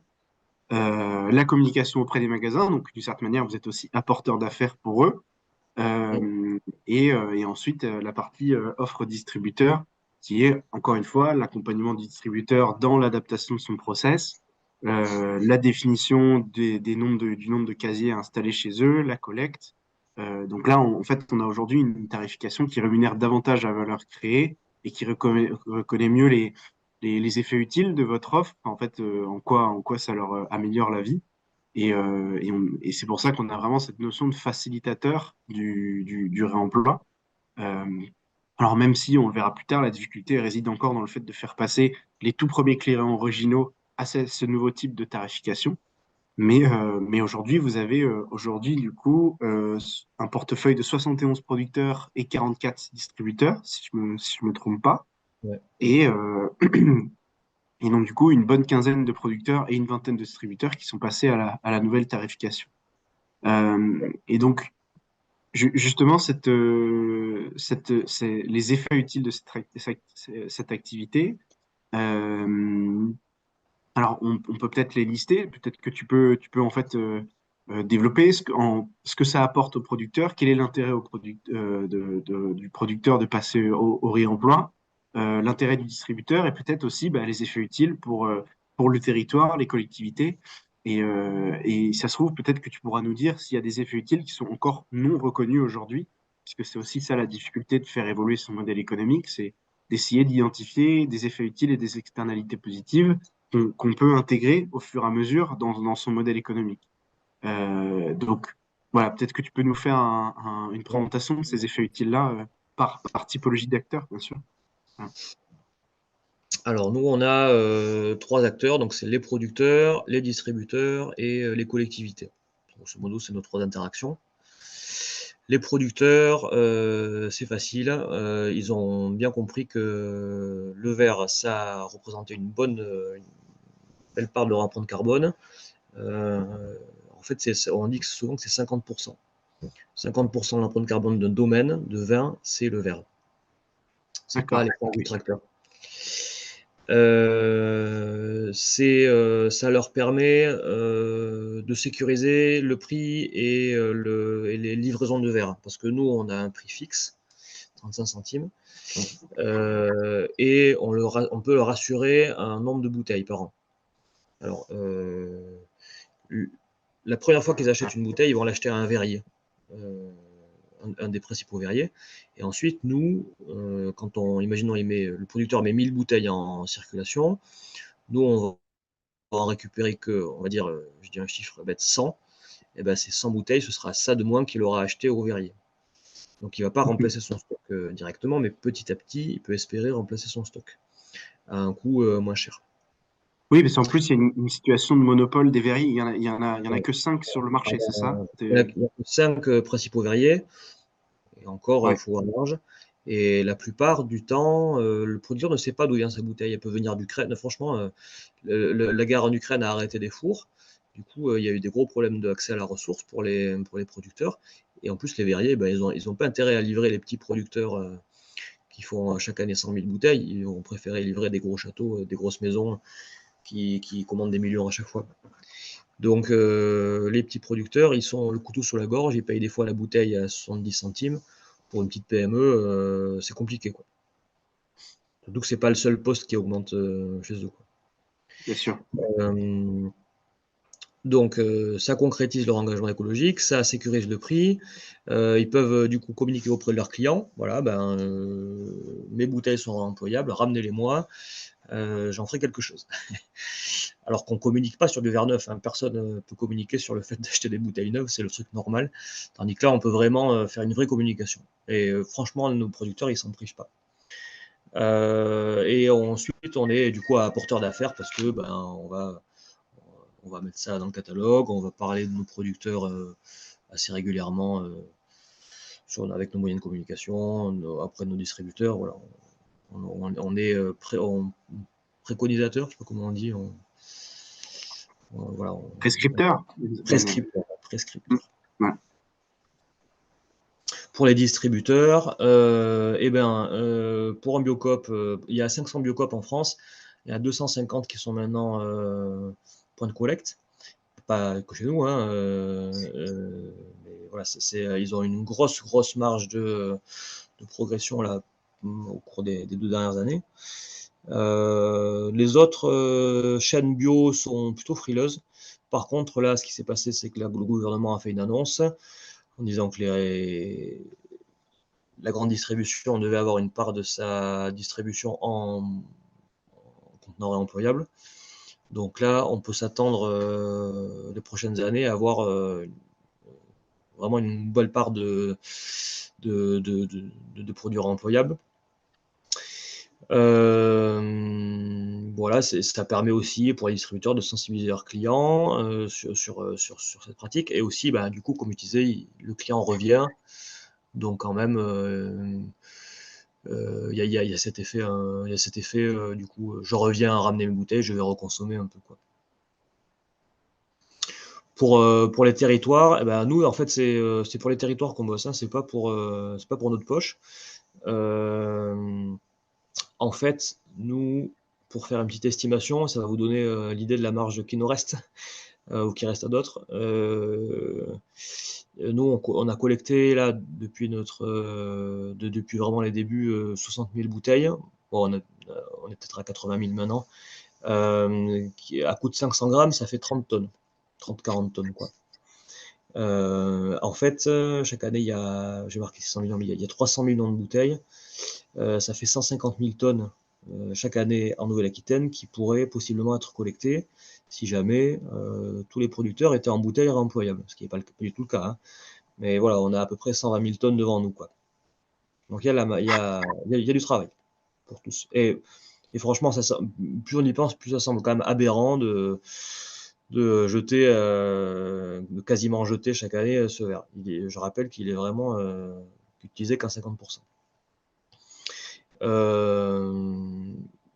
La communication auprès des magasins, donc d'une certaine manière, vous êtes aussi apporteur d'affaires pour eux. Et ensuite, la partie offre distributeur, qui est, encore une fois, l'accompagnement du distributeur dans l'adaptation de son process, la définition du nombre de casiers installés chez eux, la collecte. Donc là, en fait, on a aujourd'hui une tarification qui rémunère davantage la valeur créée et qui reconnaît mieux les effets utiles de votre offre, en fait, en quoi ça leur améliore la vie. Et c'est pour ça qu'on a vraiment cette notion de facilitateur du réemploi. Euh, alors même si, on le verra plus tard, la difficulté réside encore dans le fait de faire passer les tout premiers clients originaux à ce nouveau type de tarification. Mais aujourd'hui, vous avez aujourd'hui du coup un portefeuille de 71 producteurs et 44 distributeurs, si je me trompe pas. Ouais. Et, et donc du coup, une bonne quinzaine de producteurs et une vingtaine de distributeurs qui sont passés à la nouvelle tarification. Et donc, justement, les effets utiles de cette activité, euh, alors on peut peut-être les lister, peut-être que tu peux en fait développer ce que ça apporte au producteur, quel est l'intérêt du producteur de passer au réemploi, l'intérêt du distributeur et peut-être aussi bah, les effets utiles pour le territoire, les collectivités. Et ça se trouve, peut-être que tu pourras nous dire s'il y a des effets utiles qui sont encore non reconnus aujourd'hui, puisque c'est aussi ça la difficulté de faire évoluer son modèle économique, c'est d'essayer d'identifier des effets utiles et des externalités positives qu'on peut intégrer au fur et à mesure dans son modèle économique. Donc, voilà, peut-être que tu peux nous faire une présentation de ces effets utiles-là par typologie d'acteurs, bien sûr. Voilà. Alors nous, on a 3 acteurs, donc c'est les producteurs, les distributeurs et les collectivités. Grosso modo, c'est nos 3 interactions. Les producteurs, c'est facile. Ils ont bien compris que le verre, ça représentait une belle part de leur empreinte carbone. En fait, on dit souvent que c'est 50%. 50% de l'empreinte carbone d'un domaine de vin, c'est le verre. C'est pas D'accord. les du tracteur. Ça leur permet de sécuriser le prix et les livraisons de verre. Parce que nous, on a un prix fixe, 35 centimes, et on peut leur assurer un nombre de bouteilles par an. Alors, la première fois qu'ils achètent une bouteille, ils vont l'acheter à un verrier, un des principaux verriers. Et ensuite, nous, imaginons, le producteur met 1000 bouteilles en circulation, nous, on va en récupérer que, on va dire, je dis un chiffre bête, 100, et ben ces 100 bouteilles, ce sera ça de moins qu'il aura acheté au verrier. Donc il ne va pas remplacer son stock directement, mais petit à petit, il peut espérer remplacer son stock à un coût moins cher. Oui, parce qu'en plus, il y a une situation de monopole des verriers. Il y en a que 5 sur le marché, c'est ça? Il y a 5 principaux verriers, et encore, il faut un large. Et la plupart du temps, le producteur ne sait pas d'où vient sa bouteille. Elle peut venir d'Ukraine. Franchement, la guerre en Ukraine a arrêté des fours. Du coup, il y a eu des gros problèmes d'accès à la ressource pour les producteurs. Et en plus, les verriers, ben, ils ont pas intérêt à livrer les petits producteurs qui font chaque année 100 000 bouteilles. Ils ont préféré livrer des gros châteaux, des grosses maisons qui commandent des millions à chaque fois. Donc, les petits producteurs, ils sont le couteau sur la gorge. Ils payent des fois la bouteille à 70 centimes. Pour une petite PME, c'est compliqué, quoi. Surtout que c'est pas le seul poste qui augmente chez eux, quoi. Bien sûr. Donc, ça concrétise leur engagement écologique, ça sécurise le prix. Ils peuvent du coup communiquer auprès de leurs clients. Voilà, mes bouteilles sont employables, ramenez-les-moi, j'en ferai quelque chose. Alors qu'on ne communique pas sur du verre neuf, hein. Personne ne peut communiquer sur le fait d'acheter des bouteilles neuves, c'est le truc normal. Tandis que là, on peut vraiment faire une vraie communication. Et franchement, nos producteurs, ils s'en privent pas. Et ensuite, on est du coup à porteur d'affaires parce que on va mettre ça dans le catalogue, on va parler de nos producteurs assez régulièrement avec nos moyens de communication, après nos distributeurs. Voilà. On est préconisateur, je ne sais pas comment on dit. Voilà, Prescripteur. Prescripteur. Ouais. Pour les distributeurs, pour un Biocoop, il y a 500 Biocoop en France, il y a 250 qui sont maintenant point de collecte. Pas que chez nous, hein, mais voilà, ils ont une grosse marge de progression là, au cours des 2 dernières années. Les autres chaînes bio sont plutôt frileuses. Par contre, là, ce qui s'est passé, c'est que le gouvernement a fait une annonce en disant que la grande distribution devait avoir une part de sa distribution en conteneurs réemployables. Donc là, on peut s'attendre les prochaines années à avoir vraiment une bonne part de produits réemployables. Voilà, ça permet aussi pour les distributeurs de sensibiliser leurs clients sur cette pratique. Et aussi, du coup, comme je disais, le client revient. Donc quand même, il y a cet effet, du coup, je reviens à ramener mes bouteilles, je vais reconsommer un peu, quoi. Pour les territoires, nous, en fait, c'est pour les territoires qu'on bosse, hein, c'est pas pour notre poche. En fait, nous, pour faire une petite estimation, ça va vous donner l'idée de la marge qui nous reste ou qui reste à d'autres. Nous, on a collecté là depuis depuis vraiment les débuts 60 000 bouteilles. Bon, on est peut-être à 80 000 maintenant. À coût de 500 grammes, ça fait 30 tonnes, 30-40 tonnes, quoi. En fait, chaque année, j'ai marqué 600 millions, mais il y a 300 millions de bouteilles. Ça fait 150 000 tonnes chaque année en Nouvelle-Aquitaine qui pourraient possiblement être collectées si jamais tous les producteurs étaient en bouteilles réemployables, ce qui n'est pas du tout le cas, hein. Mais voilà, on a à peu près 120 000 tonnes devant nous, quoi. Donc il y a du travail pour tous. Et franchement, plus on y pense, plus ça semble quand même aberrant de jeter, de quasiment jeter chaque année ce verre. Je rappelle qu'il est vraiment utilisé qu'à 50%.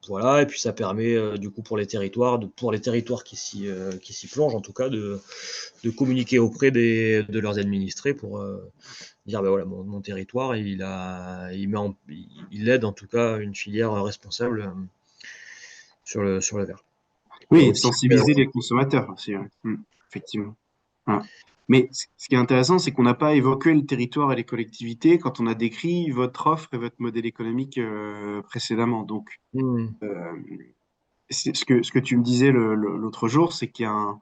Voilà, et puis ça permet du coup pour les territoires qui s'y plongent en tout cas de communiquer auprès de leurs administrés pour dire voilà, mon territoire il aide en tout cas une filière responsable sur le verre. Oui, et aussi, sensibiliser les consommateurs aussi, ouais. Effectivement. Ouais. Mais ce qui est intéressant, c'est qu'on n'a pas évoqué le territoire et les collectivités quand on a décrit votre offre et votre modèle économique précédemment. Donc, euh, ce que tu me disais l'autre jour, c'est il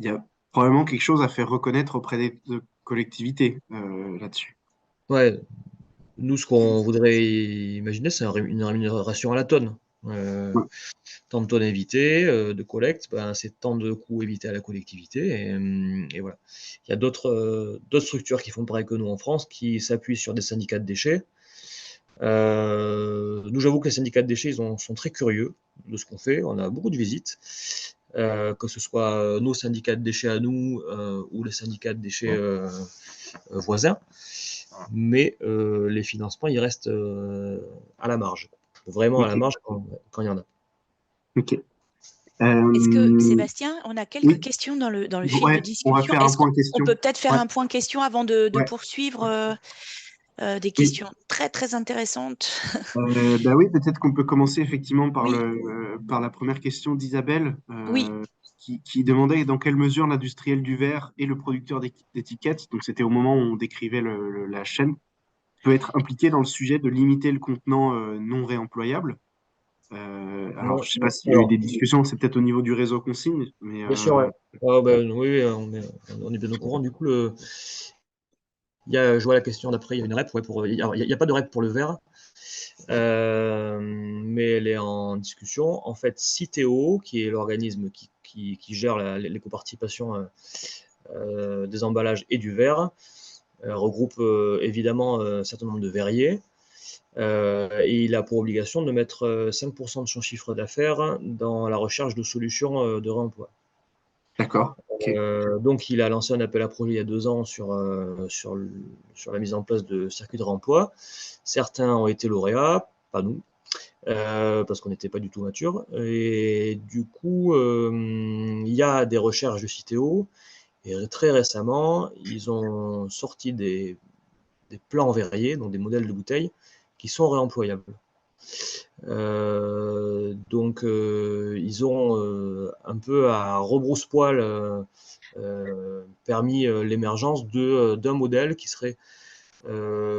y a probablement quelque chose à faire reconnaître auprès des collectivités là-dessus. ouais, nous, ce qu'on voudrait imaginer, c'est une rémunération à la tonne. Ouais. Tant de tonnes évitées de collecte, ben, c'est tant de coûts évités à la collectivité. Et voilà. Il y a d'autres structures qui font pareil que nous en France, qui s'appuient sur des syndicats de déchets. Nous, j'avoue que les syndicats de déchets, sont très curieux de ce qu'on fait. On a beaucoup de visites, que ce soit nos syndicats de déchets à nous ou les syndicats de déchets voisins. Mais les financements, ils restent à la marge. Vraiment à la Ok. marge quand il y en a. Ok. Est-ce que, Sébastien, on a quelques Oui, questions dans le fil de ouais, on va discussion. faire un Est-ce qu'on point question. peut peut-être faire Ouais, un point question avant de ouais. poursuivre des Oui. questions très, très intéressantes? Bah oui, peut-être qu'on peut commencer effectivement par Oui, par la première question d'Isabelle, oui, qui demandait dans quelle mesure l'industriel du verre et le producteur d'étiquettes, donc c'était au moment où on décrivait la chaîne, peut être impliqué dans le sujet de limiter le contenant non réemployable. Alors, je sais pas s'il y a eu Alors, des discussions, c'est peut-être au niveau du réseau consigne, mais bien sûr, ouais. Ah, ben, oui, oui, on est bien au courant. Du coup, je vois la question d'après, il y a une REP. Ouais, alors, il n'y a pas de REP pour le verre, mais elle est en discussion. En fait, Citeo, qui est l'organisme qui gère l'éco-participation des emballages et du verre, regroupe évidemment un certain nombre de verriers. Et il a pour obligation de mettre 5% de son chiffre d'affaires dans la recherche de solutions de réemploi. d'accord. Ok. Donc, il a lancé un appel à projet il y a 2 ans sur la mise en place de circuits de réemploi. Certains ont été lauréats, pas nous, parce qu'on n'était pas du tout mature. Et du coup, il y a des recherches de Citeo. Et très récemment, ils ont sorti des plans verriers, donc des modèles de bouteilles, qui sont réemployables. Donc, ils ont un peu à rebrousse-poil permis l'émergence d'un modèle qui serait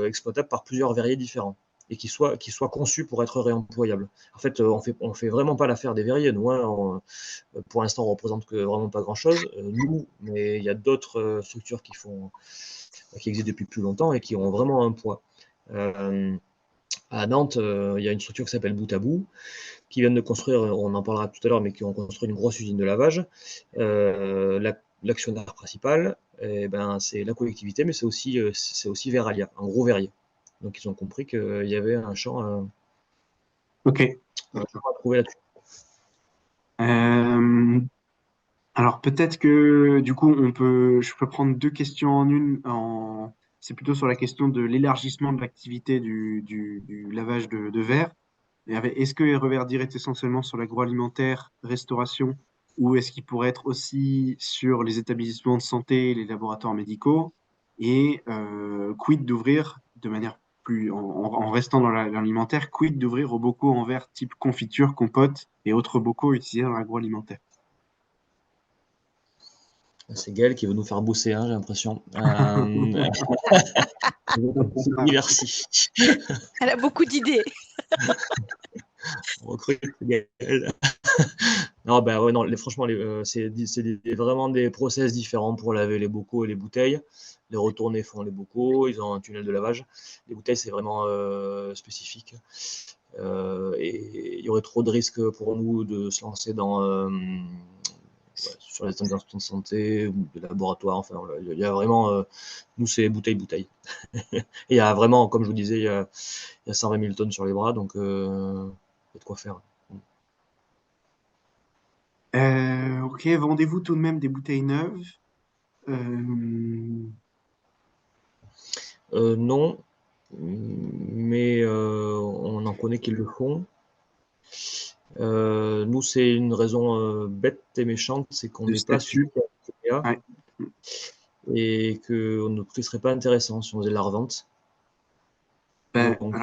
exploitable par plusieurs verriers différents et qui soit conçu pour être réemployable. En fait, on fait vraiment pas l'affaire des verriers. Nous, hein, pour l'instant, on représente que vraiment pas grand-chose. Nous, mais il y a d'autres structures qui existent depuis plus longtemps et qui ont vraiment un poids. À Nantes, il y a une structure qui s'appelle Bout à Bout, qui viennent de construire, on en parlera tout à l'heure, mais qui ont construit une grosse usine de lavage. L'actionnaire principal, ben, c'est la collectivité, mais c'est aussi Veralia, un gros verrier. Donc ils ont compris qu'il y avait un champ Ok. à trouver là-dessus. Euh, Alors peut-être que du coup je peux prendre deux questions en une. C'est plutôt sur la question de l'élargissement de l'activité du lavage de verre. Est-ce que Reverdir est essentiellement sur l'agroalimentaire, restauration, ou est-ce qu'il pourrait être aussi sur les établissements de santé et les laboratoires médicaux? Et quid d'ouvrir de manière en restant dans l'alimentaire, quid d'ouvrir aux bocaux en verre type confiture, compote et autres bocaux utilisés dans l'agroalimentaire? C'est Gaël qui veut nous faire bosser, hein, j'ai l'impression. C'est diversifié. elle a beaucoup d'idées. On recrute Gaël. Non, ben ouais, non, franchement, c'est vraiment des process différents pour laver les bocaux et les bouteilles. Les retournés font les bocaux, ils ont un tunnel de lavage. Les bouteilles, c'est vraiment spécifique. Et il y aurait trop de risques pour nous de se lancer sur les établissements de santé ou des laboratoires. Enfin, il y a vraiment, nous, c'est bouteille. Et il y a vraiment, comme je vous disais, il y a 120 000 tonnes sur les bras, donc il y a de quoi faire. Ok, vendez-vous tout de même des bouteilles neuves? Euh, Non, mais on en connaît qui le font. Nous, c'est une raison bête et méchante, c'est qu'on de n'est pas statut? super CPA Ouais. et que ce serait pas intéressant si on faisait de la revente. Donc,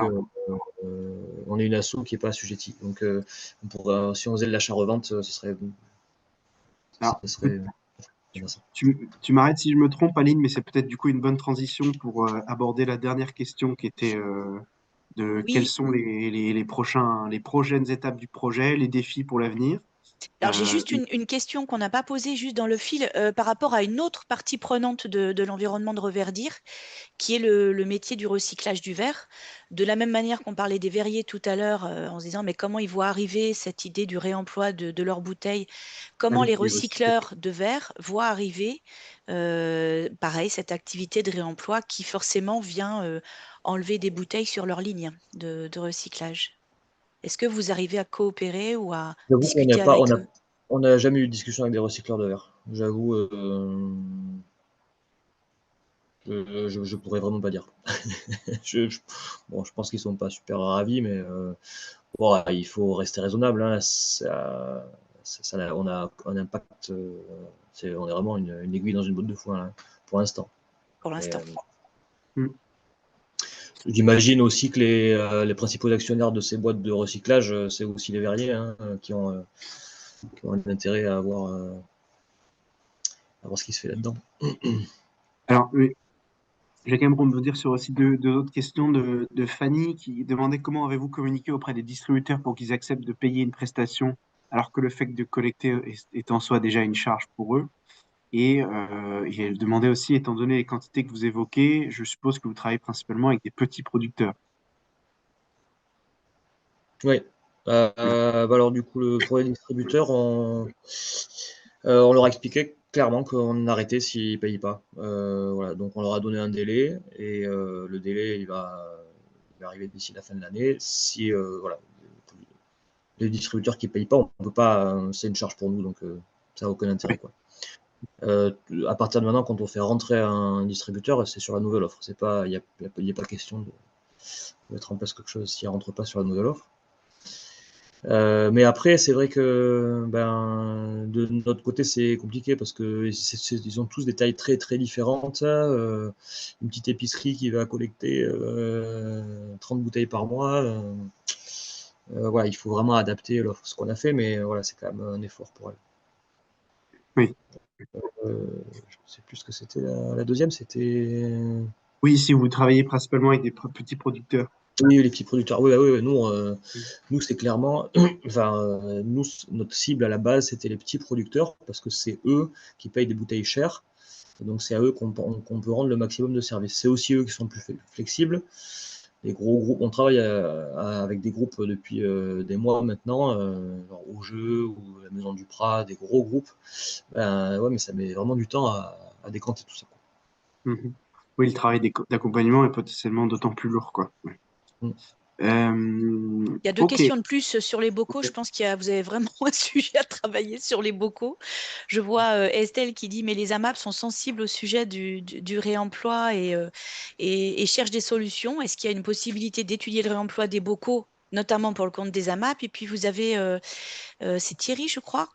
on est une asso qui n'est pas assujettie. Donc, si on faisait de l'achat-revente, ce serait Tu m'arrêtes si je me trompe, Aline, mais c'est peut-être du coup une bonne transition pour aborder la dernière question qui était de quelles Oui. sont les prochaines étapes du projet, les défis pour l'avenir. Alors, j'ai juste une question qu'on n'a pas posée juste dans le fil par rapport à une autre partie prenante de l'environnement de Reverdir, qui est le métier du recyclage du verre. De la même manière qu'on parlait des verriers tout à l'heure, en se disant mais comment ils voient arriver cette idée du réemploi de leurs bouteilles, comment les recycleurs de verre voient arriver, pareil, cette activité de réemploi qui forcément vient enlever des bouteilles sur leur ligne de recyclage. Est-ce que vous arrivez à coopérer ou à discuter avec eux? On n'a jamais eu de discussion avec des recycleurs de verre. J'avoue, je pourrais vraiment pas dire. je pense qu'ils sont pas super ravis, mais bon, il faut rester raisonnable. Hein. On a un impact. On est vraiment une aiguille dans une botte de foin là, pour l'instant. Pour l'instant. J'imagine aussi que les principaux actionnaires de ces boîtes de recyclage, c'est aussi les verriers hein, qui ont un intérêt à voir ce qui se fait là-dedans. Alors, je vais quand même rebondir sur aussi deux autres questions de Fanny qui demandait comment avez-vous communiqué auprès des distributeurs pour qu'ils acceptent de payer une prestation alors que le fait de collecter est en soi déjà une charge pour eux. Et elle demandait aussi, étant donné les quantités que vous évoquez, je suppose que vous travaillez principalement avec des petits producteurs. Oui. Alors du coup, pour les distributeurs, on leur a expliqué clairement qu'on arrêtait s'ils ne payaient pas. Voilà, donc on leur a donné un délai et le délai il va arriver d'ici la fin de l'année. Si voilà, les distributeurs qui ne payent pas, on peut pas, c'est une charge pour nous, donc ça n'a aucun intérêt quoi. À partir de maintenant, quand on fait rentrer un distributeur, c'est sur la nouvelle offre. C'est pas, il n'y a pas question de mettre en place quelque chose s'il ne rentre pas sur la nouvelle offre. Mais après, c'est vrai que de notre côté, c'est compliqué parce que ils ont tous des tailles très très différentes. Une petite épicerie qui va collecter 30 bouteilles par mois. Voilà, il faut vraiment adapter l'offre. Ce qu'on a fait, mais voilà, c'est quand même un effort pour elle. Oui. Je ne sais plus ce que c'était la deuxième, c'était. Oui, si vous travaillez principalement avec des petits producteurs. Oui, les petits producteurs. Oui, nous c'est clairement, enfin, notre cible à la base, c'était les petits producteurs parce que c'est eux qui payent des bouteilles chères. Et donc, c'est à eux qu'on peut rendre le maximum de services. C'est aussi eux qui sont plus flexibles. Les gros groupes, on travaille avec des groupes depuis des mois maintenant, genre Au Jeu ou la Maison du Prat, des gros groupes. Ouais, mais ça met vraiment du temps à décanter tout ça. Oui, le travail d'accompagnement est potentiellement d'autant plus lourd, quoi. Ouais. Il y a deux questions de plus sur les bocaux. Je pense vous avez vraiment un sujet à travailler sur les bocaux. Je vois Estelle qui dit mais les AMAP sont sensibles au sujet du réemploi et cherchent des solutions. Est-ce qu'il y a une possibilité d'étudier le réemploi des bocaux, notamment pour le compte des AMAP? Et puis vous avez, c'est Thierry, je crois,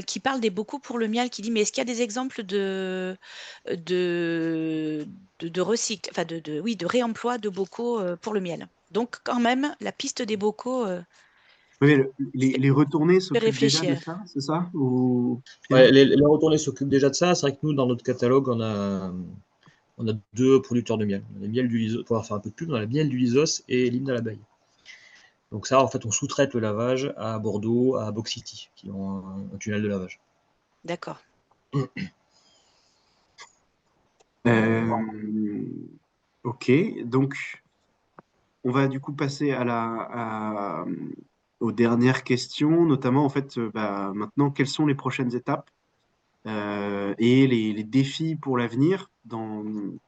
qui parle des bocaux pour le miel, qui dit mais est-ce qu'il y a des exemples de recycle, enfin de réemploi de bocaux pour le miel? Donc, quand même, la piste des bocaux, Oui, les retournés s'occupent déjà de réfléchir. ça, c'est ça ou... Ouais, les retournés s'occupent déjà de ça. C'est vrai que nous, dans notre catalogue, on a 2 producteurs de miel. On a miel du Lisos, pour faire un peu de pub, on a la miel du Lisos et l'hymne à l'abeille. Donc ça, en fait, on sous-traite le lavage à Bordeaux, à Box City, qui ont un tunnel de lavage. D'accord. Ok, donc on va du coup passer aux dernières questions, notamment en fait, maintenant, quelles sont les prochaines étapes et les défis pour l'avenir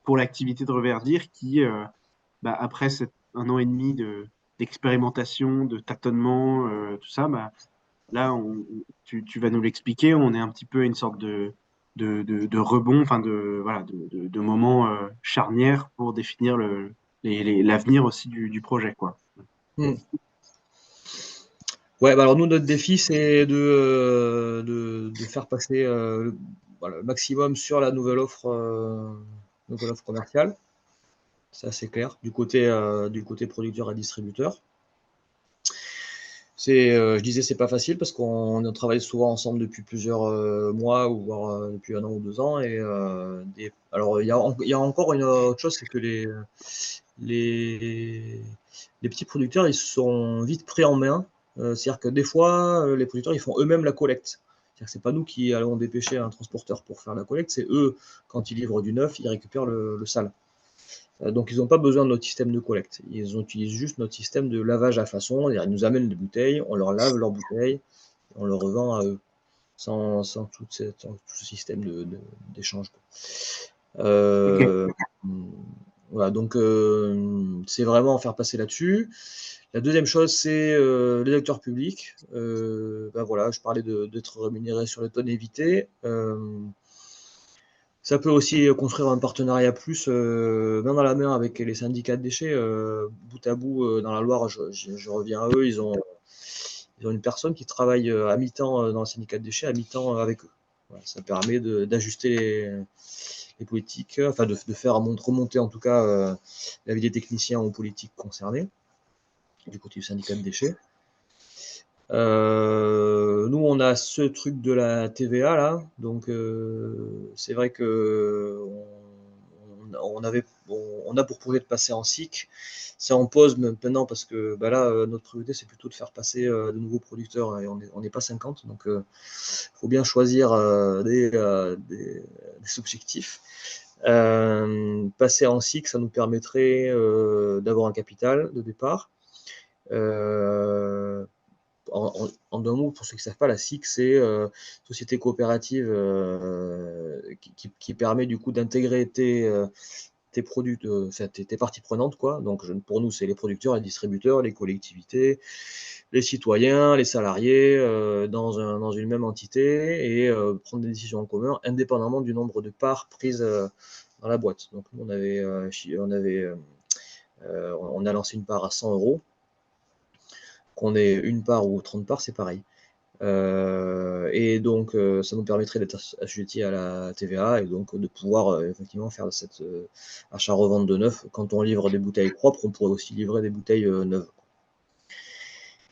pour l'activité de Reverdir qui, après un an et demi d'expérimentation, de tâtonnement, tout ça, là, tu vas nous l'expliquer, on est un petit peu à une sorte de rebond, enfin voilà, de moment charnière pour définir l'avenir aussi du projet, quoi. Ouais, alors nous, notre défi, c'est de faire passer le maximum sur la nouvelle offre commerciale. c'est assez clair, du côté producteur et distributeur. Je disais, c'est pas facile parce qu'on travaille souvent ensemble depuis plusieurs mois ou voire depuis 1 an ou 2 ans. Alors, il y a encore une autre chose, c'est que les petits producteurs, ils sont vite pris en main. C'est-à-dire que des fois, les producteurs, ils font eux-mêmes la collecte. C'est-à-dire que c'est pas nous qui allons dépêcher un transporteur pour faire la collecte, c'est eux, quand ils livrent du neuf, ils récupèrent le sale. Donc, ils n'ont pas besoin de notre système de collecte. Ils utilisent juste notre système de lavage à façon. Ils nous amènent des bouteilles, on leur lave leurs bouteilles, on leur revend à eux, sans tout ce système d'échange. Voilà, donc c'est vraiment faire passer là-dessus. La deuxième chose, c'est les acteurs publics. Voilà, je parlais d'être rémunéré sur les tonnes évitées. Ça peut aussi construire un partenariat plus main dans la main avec les syndicats de déchets. Bout à bout, dans la Loire, je reviens à eux, ils ont une personne qui travaille à mi-temps dans le syndicat de déchets, à mi-temps avec eux. Voilà, ça permet d'ajuster les politiques, enfin de faire remonter en tout cas l'avis des techniciens aux politiques concernées, du côté du syndicat de déchets. Nous, on a ce truc de la TVA là, donc c'est vrai que on a pour projet de passer en SIC. C'est en pause maintenant parce que là, notre priorité, c'est plutôt de faire passer de nouveaux producteurs et on n'est pas 50, donc il faut bien choisir des objectifs. Passer en SIC, ça nous permettrait d'avoir un capital de départ. En deux mots, pour ceux qui ne savent pas, la SIC, c'est société coopérative qui permet du coup d'intégrer tes produits, tes parties prenantes, quoi. Donc pour nous, c'est les producteurs, les distributeurs, les collectivités, les citoyens, les salariés dans une même entité et prendre des décisions en commun indépendamment du nombre de parts prises dans la boîte. Donc nous, on a lancé une part à 100 €. Qu'on ait une part ou 30 parts, c'est pareil. Et donc, ça nous permettrait d'être assujettis à la TVA et donc de pouvoir effectivement faire cet achat-revente de neuf. Quand on livre des bouteilles propres, on pourrait aussi livrer des bouteilles neuves.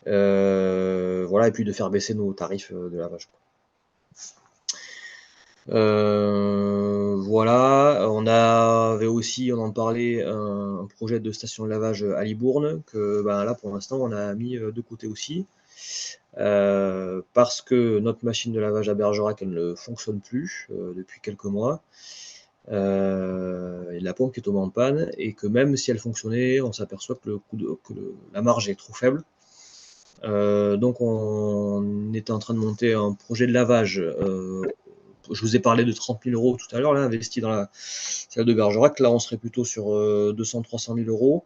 Voilà, et puis de faire baisser nos tarifs de lavage. Voilà, on avait aussi, on en parlait, un projet de station de lavage à Libourne, que là pour l'instant on a mis de côté aussi, parce que notre machine de lavage à Bergerac, elle ne fonctionne plus depuis quelques mois. Et la pompe qui est tombée en panne, et que même si elle fonctionnait, on s'aperçoit que la marge est trop faible. Donc on était en train de monter un projet de lavage. Je vous ai parlé de 30 000 € tout à l'heure, là, investi dans la salle de Bergerac. Là, on serait plutôt sur 200-300 000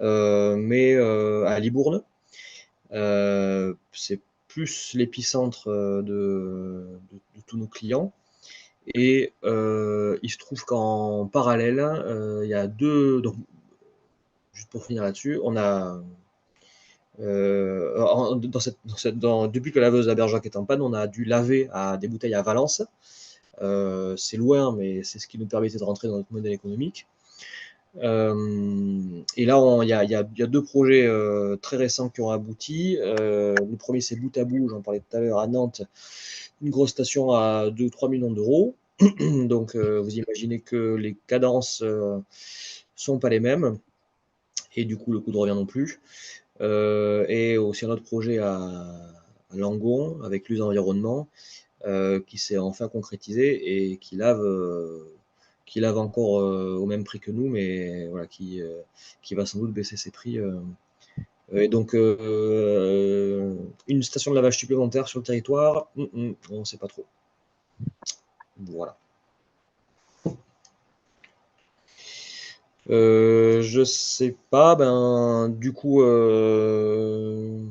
€, mais à Libourne. C'est plus l'épicentre de tous nos clients. Et il se trouve qu'en parallèle, il y a deux. Donc, juste pour finir là-dessus, on a. Depuis que la laveuse à Bergerac est en panne, on a dû laver des bouteilles à Valence. C'est loin, mais c'est ce qui nous permettait de rentrer dans notre modèle économique. Et là, il y a deux projets très récents qui ont abouti. Le premier, c'est Bout à Bout, j'en parlais tout à l'heure, à Nantes, une grosse station à 2 ou 3 millions d'euros. Donc, vous imaginez que les cadences sont pas les mêmes, et du coup, le coût de revient non plus. Et aussi un autre projet à Langon, avec Luz Environnement, qui s'est enfin concrétisé et qui lave encore au même prix que nous, mais voilà, qui va sans doute baisser ses prix. Et donc, une station de lavage supplémentaire sur le territoire, on ne sait pas trop. Voilà. Je sais pas, du coup, est-ce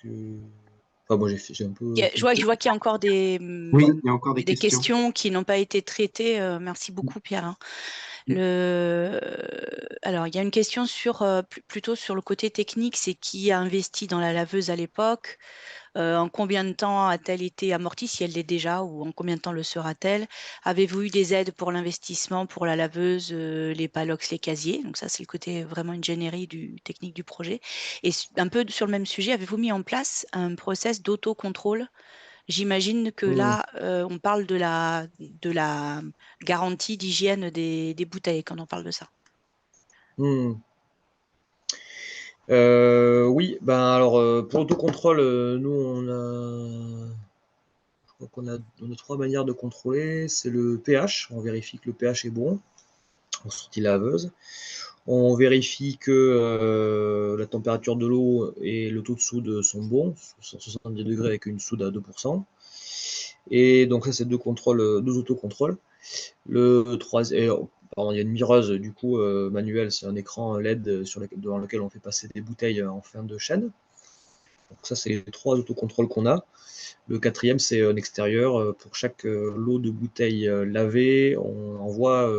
que... Enfin, moi, j'ai un peu... Je vois qu'il y a encore Oui, il y a encore des questions qui n'ont pas été traitées. Merci beaucoup, Pierre. Alors, il y a une question plutôt sur le côté technique, c'est qui a investi dans la laveuse à l'époque, en combien de temps a-t-elle été amortie, si elle l'est déjà, ou en combien de temps le sera-t-elle? Avez-vous eu des aides pour l'investissement, pour la laveuse, les palox, les casiers? Donc ça, c'est le côté vraiment ingénierie technique du projet. Et un peu sur le même sujet, avez-vous mis en place un process d'autocontrôle? J'imagine que là, on parle de la garantie d'hygiène des bouteilles quand on parle de ça. Hmm. Oui, ben alors pour l'autocontrôle, nous je crois qu'on a 3 manières de contrôler. C'est le pH, on vérifie que le pH est bon en sortie laveuse. On vérifie que la température de l'eau et le taux de soude sont bons, 170 degrés avec une soude à 2%. Et donc ça, c'est deux autocontrôles. Le troisième, pardon, il y a une mireuse du coup manuelle, c'est un écran LED dans lequel on fait passer des bouteilles en fin de chaîne. Donc ça, c'est les 3 autocontrôles qu'on a. Le quatrième, c'est en extérieur. Pour chaque lot de bouteilles lavées, on envoie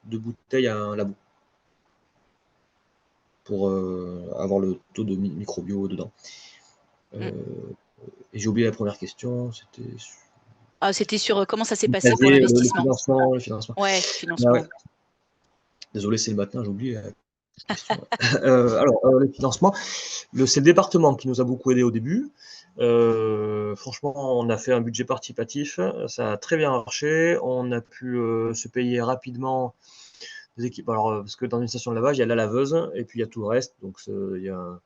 2 bouteilles à un labo pour avoir le taux de microbio dedans. Et j'ai oublié la première question, c'était sur comment ça s'est passé pour le l'investissement. le financement. Ouais, financement. Ouais. Désolé, c'est le matin, j'ai oublié la question. Alors, le financement, c'est le département qui nous a beaucoup aidé au début. Franchement, on a fait un budget participatif, ça a très bien marché. On a pu se payer rapidement des équipes. Alors, parce que dans une station de lavage, il y a la laveuse et puis il y a tout le reste. Donc, il y a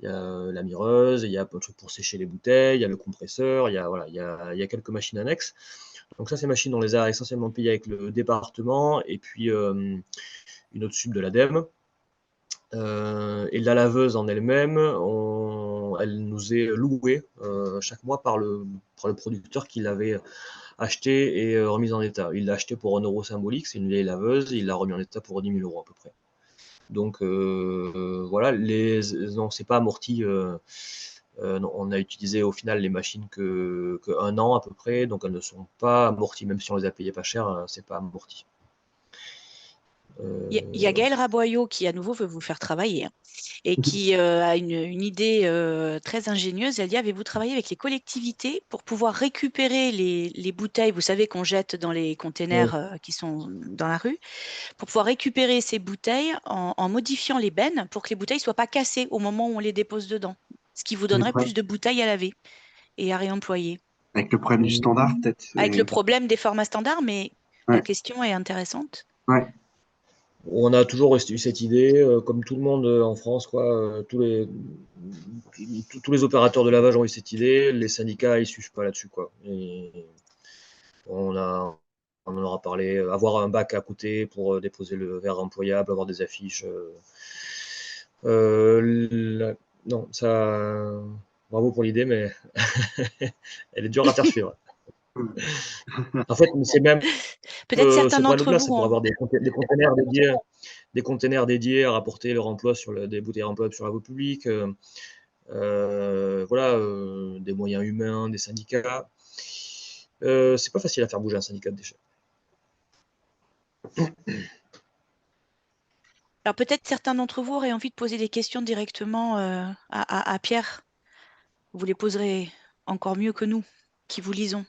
la mireuse, il y a un truc pour sécher les bouteilles, il y a le compresseur, il y a quelques machines annexes. Donc ça, ces machines, on les a essentiellement payées avec le département et puis une autre sub de l'ADEME. Et la laveuse en elle-même, elle nous est louée chaque mois par le producteur qui l'avait acheté et remise en état. Il l'a acheté pour 1 euro symbolique, c'est une vieille laveuse, il l'a remis en état pour 10 000 euros à peu près. Donc voilà, non, c'est pas amorti. On a utilisé au final les machines que 1 an à peu près, donc elles ne sont pas amorties, même si on les a payées pas cher, c'est pas amorti. Il y a Gaëlle Raboyau qui, à nouveau, veut vous faire travailler et qui a une idée très ingénieuse. Elle dit, avez-vous travaillé avec les collectivités pour pouvoir récupérer les bouteilles, vous savez, qu'on jette dans les containers qui sont dans la rue, pour pouvoir récupérer ces bouteilles en modifiant les bennes pour que les bouteilles ne soient pas cassées au moment où on les dépose dedans, ce qui vous donnerait plus de bouteilles à laver et à réemployer. Avec le problème du standard, peut-être. Avec le problème des formats standards, mais la Ouais. question est intéressante. Ouais. On a toujours eu cette idée, comme tout le monde en France, quoi. Tous les opérateurs de lavage ont eu cette idée. Les syndicats, ils suivent pas là-dessus, quoi. Et on en aura parlé. Avoir un bac à côté pour déposer le verre employable, avoir des affiches. Non, ça. Bravo pour l'idée, mais elle est dure à faire suivre. En fait, c'est même. Peut-être certains d'entre vous c'est pour avoir des containers dédiés à rapporter leur emploi des bouteilles employables sur la voie publique. Voilà, des moyens humains, des syndicats. C'est pas facile à faire bouger un syndicat de déchets. Alors peut-être certains d'entre vous auraient envie de poser des questions directement à Pierre. Vous les poserez encore mieux que nous, qui vous lisons.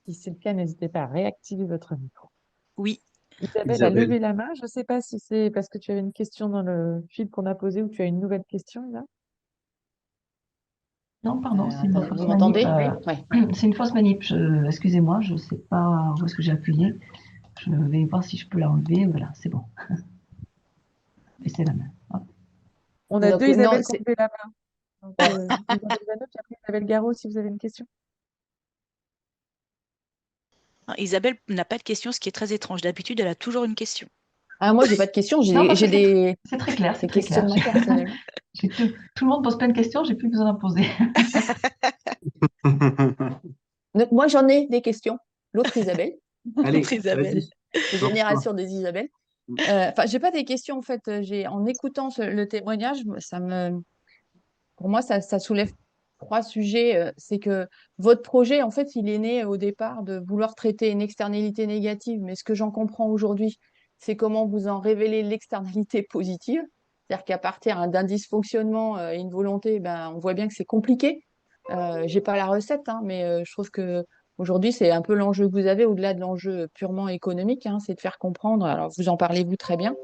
Si c'est le cas, n'hésitez pas à réactiver votre micro. Oui. Isabelle a levé la main. Je ne sais pas si c'est parce que tu avais une question dans le fil qu'on a posé ou tu as une nouvelle question, Isa. Non, pardon, c'est une Vous fausse m'entendez? manip. Ouais. C'est une fausse manip. Excusez-moi, je ne sais pas où est-ce que j'ai appuyé. Je vais voir si je peux la enlever. Voilà, c'est bon. Baissez la main. Hop. On a Donc, deux non, Isabelle qui ont levé la main. Donc, Isabelle Vanneau, puis après Isabelle Garot, si vous avez une question. Non, Isabelle n'a pas de question, ce qui est très étrange. D'habitude, elle a toujours une question. Ah, moi, j'ai pas de questions. Non, parce J'ai que des c'est très clair, c'est très clair. questionnements personnellement. Tout le monde pose plein de questions, j'ai plus besoin d'en poser. Donc, moi, j'en ai des questions. L'autre Isabelle. Allez, L'autre Isabelle. vas-y. Les générations des Isabelles. Enfin, j'ai pas des questions en fait. En écoutant le témoignage, pour moi, ça soulève trois sujets. C'est que votre projet, en fait, il est né au départ de vouloir traiter une externalité négative, mais ce que j'en comprends aujourd'hui, c'est comment vous en révélez l'externalité positive. C'est-à-dire qu'à partir d'un dysfonctionnement et une volonté, ben, on voit bien que c'est compliqué. J'ai pas la recette, hein, mais je trouve que aujourd'hui, c'est un peu l'enjeu que vous avez, au-delà de l'enjeu purement économique, hein, c'est de faire comprendre. Alors, vous en parlez, vous, très bien,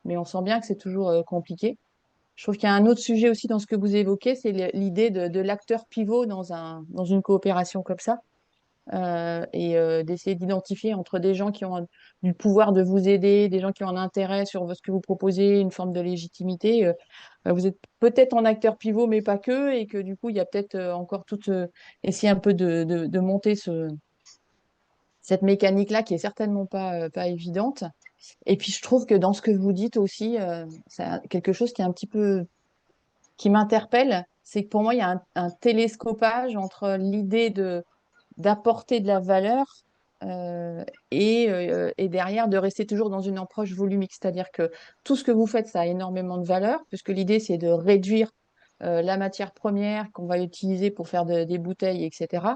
mais on sent bien que c'est toujours compliqué. Je trouve qu'il y a un autre sujet aussi dans ce que vous évoquez, c'est l'idée de l'acteur pivot dans une coopération comme ça, et d'essayer d'identifier entre des gens qui ont du pouvoir de vous aider, des gens qui ont un intérêt sur ce que vous proposez, une forme de légitimité. Vous êtes peut-être en acteur pivot, mais pas que, et que du coup, il y a peut-être encore essayer un peu de monter cette mécanique-là qui est certainement pas évidente. Et puis, je trouve que dans ce que vous dites aussi, c'est quelque chose qui est un petit peu qui m'interpelle, c'est que pour moi, il y a un télescopage entre l'idée d'apporter de la valeur et derrière de rester toujours dans une approche volumique. C'est-à-dire que tout ce que vous faites, ça a énormément de valeur, puisque l'idée, c'est de réduire la matière première qu'on va utiliser pour faire des bouteilles, etc.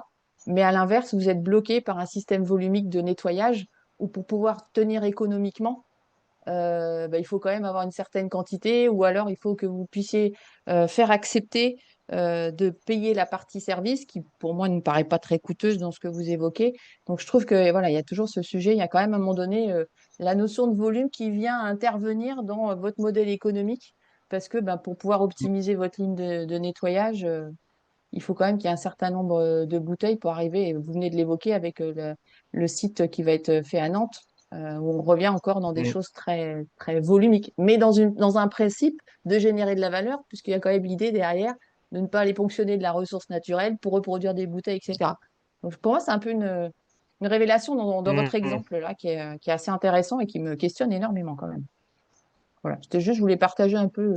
Mais à l'inverse, vous êtes bloqué par un système volumique de nettoyage où pour pouvoir tenir économiquement, bah, il faut quand même avoir une certaine quantité, ou alors il faut que vous puissiez faire accepter de payer la partie service, qui pour moi ne me paraît pas très coûteuse dans ce que vous évoquez. Donc je trouve que voilà, il y a toujours ce sujet, il y a quand même à un moment donné la notion de volume qui vient intervenir dans votre modèle économique, parce que ben, pour pouvoir optimiser votre ligne de nettoyage, il faut quand même qu'il y ait un certain nombre de bouteilles pour arriver, et vous venez de l'évoquer avec le site qui va être fait à Nantes, où on revient encore dans des Mm. choses très, très volumiques, mais dans un principe de générer de la valeur, puisqu'il y a quand même l'idée derrière de ne pas aller ponctionner de la ressource naturelle pour reproduire des bouteilles, etc. Donc pour moi, c'est un peu une révélation dans votre Mm. exemple là qui est assez intéressant et qui me questionne énormément quand même. Voilà, c'était juste, je voulais partager un peu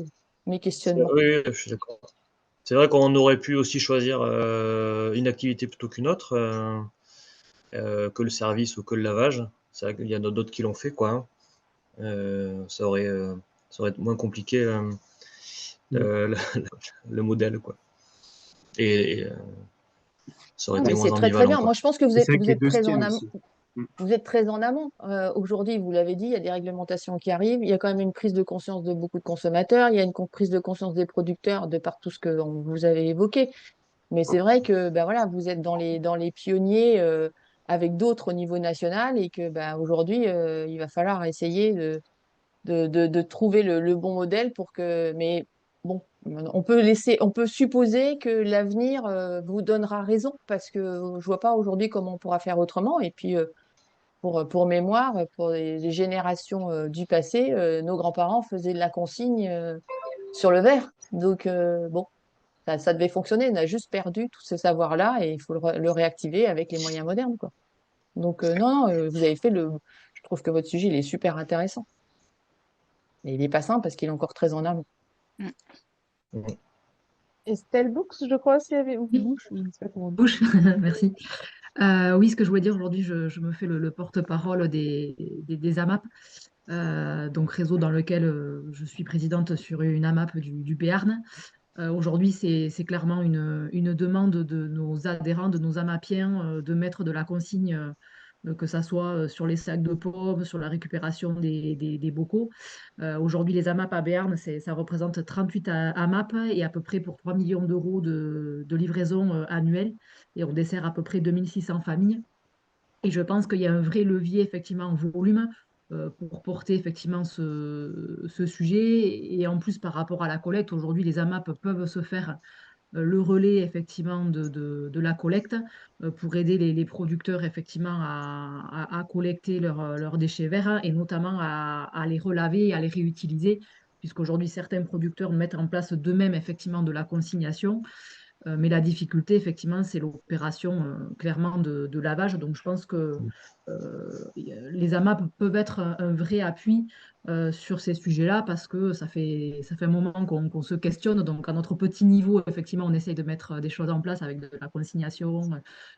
mes questionnements. Oui, je suis d'accord. C'est vrai qu'on aurait pu aussi choisir une activité plutôt qu'une autre, que le service ou que le lavage. C'est vrai qu'il y en a d'autres qui l'ont fait, quoi. Hein. Ça aurait été moins compliqué le, le modèle, quoi. Et ça aurait Non, été mais moins c'est très très ambivalent, bien. quoi. Moi, je pense que Et c'est vrai vous qu'il y a êtes deux très en styles amont. aussi. Mm. Vous êtes très en amont. Aujourd'hui, vous l'avez dit, il y a des réglementations qui arrivent. Il y a quand même une prise de conscience de beaucoup de consommateurs. Il y a une prise de conscience des producteurs de par tout ce que vous avez évoqué. Mais c'est vrai que ben voilà, vous êtes dans les pionniers avec d'autres au niveau national, et que ben, aujourd'hui, il va falloir essayer de trouver le bon modèle pour que. Mais bon, on peut supposer que l'avenir vous donnera raison, parce que je vois pas aujourd'hui comment on pourra faire autrement. Et puis, pour mémoire, pour les générations du passé, nos grands-parents faisaient de la consigne sur le verre. Donc, bon, ça devait fonctionner. On a juste perdu tout ce savoir-là, et il faut le réactiver avec les moyens modernes, quoi. Donc, non, non, vous avez fait Je trouve que votre sujet, il est super intéressant. Et il n'est pas simple parce qu'il est encore très en amont. Mm. Mm. Estelle Books, je crois, s'il y avait, ou Oui. Bouche, je ne sais pas comment on dit. Bouche, merci. Oui, ce que je voulais dire aujourd'hui, je me fais le porte-parole des AMAP, donc réseau dans lequel je suis présidente sur une AMAP du Béarn. Aujourd'hui, c'est clairement une demande de nos adhérents, de nos AMAPiens, de mettre de la consigne, que ça soit sur les sacs de pommes, sur la récupération des bocaux. Aujourd'hui, les AMAP à Béarn, ça représente 38 AMAP et à peu près pour 3 millions d'euros de livraison annuelle. Et on dessert à peu près 2600 familles. Et je pense qu'il y a un vrai levier effectivement en volume pour porter effectivement ce sujet. Et en plus, par rapport à la collecte, aujourd'hui, les AMAP peuvent se faire le relais effectivement de la collecte pour aider les producteurs effectivement à collecter leurs déchets verts, et notamment à les relaver et à les réutiliser, puisqu'aujourd'hui certains producteurs mettent en place d'eux-mêmes effectivement de la consignation. Mais la difficulté, effectivement, c'est l'opération clairement de lavage. Donc, je pense que les AMAP peuvent être un vrai appui sur ces sujets-là, parce que ça fait un moment qu'on se questionne. Donc, à notre petit niveau, effectivement, on essaye de mettre des choses en place avec de la consignation.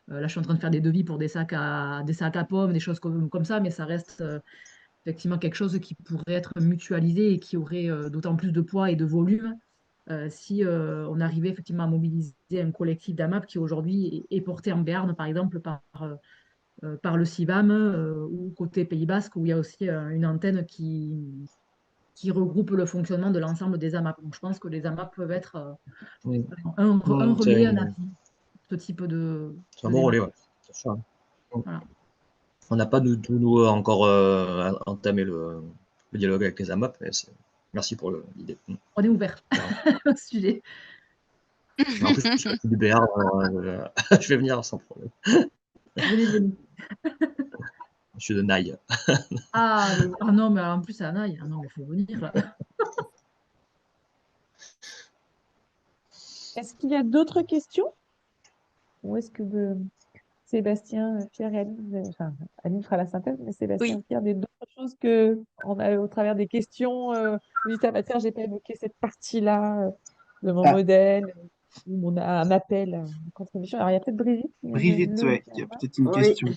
Là, je suis en train de faire des devis pour des sacs à pommes, des choses comme ça, mais ça reste effectivement quelque chose qui pourrait être mutualisé et qui aurait d'autant plus de poids et de volume. si on arrivait effectivement à mobiliser un collectif d'AMAP qui aujourd'hui est porté en Béarn, par exemple, par le CIVAM ou côté Pays Basque, où il y a aussi une antenne qui regroupe le fonctionnement de l'ensemble des AMAP. Donc, je pense que les AMAP peuvent être Mm. un Mm, relais, un appui, ce type de c'est un bon relais, démarche. ouais. C'est sûr, hein. Mm. Voilà. On n'a pas du tout, nous, encore entamé le dialogue avec les AMAP, mais merci pour l'idée. Mm. On est ouvert Carrément. au sujet. Mais en plus, je suis du BR, je vais venir sans problème. Venez. Je suis de Naï. Ah non, mais en plus, c'est un aïe. Ah non, mais il faut venir là. Est-ce qu'il y a d'autres questions? Ou est-ce que Sébastien, Pierre et Aline, enfin, Aline fera la synthèse, mais Sébastien, Oui. Pierre, des d'autres choses que on a au travers des questions, vous dites, ah bah tiens, j'ai pas évoqué cette partie-là de mon Ah. modèle, ou on a un appel à une contribution. Alors, il y a peut-être Brigitte qui vient de Brigitte, lever ouais, il y a la main. peut-être une Oui, question.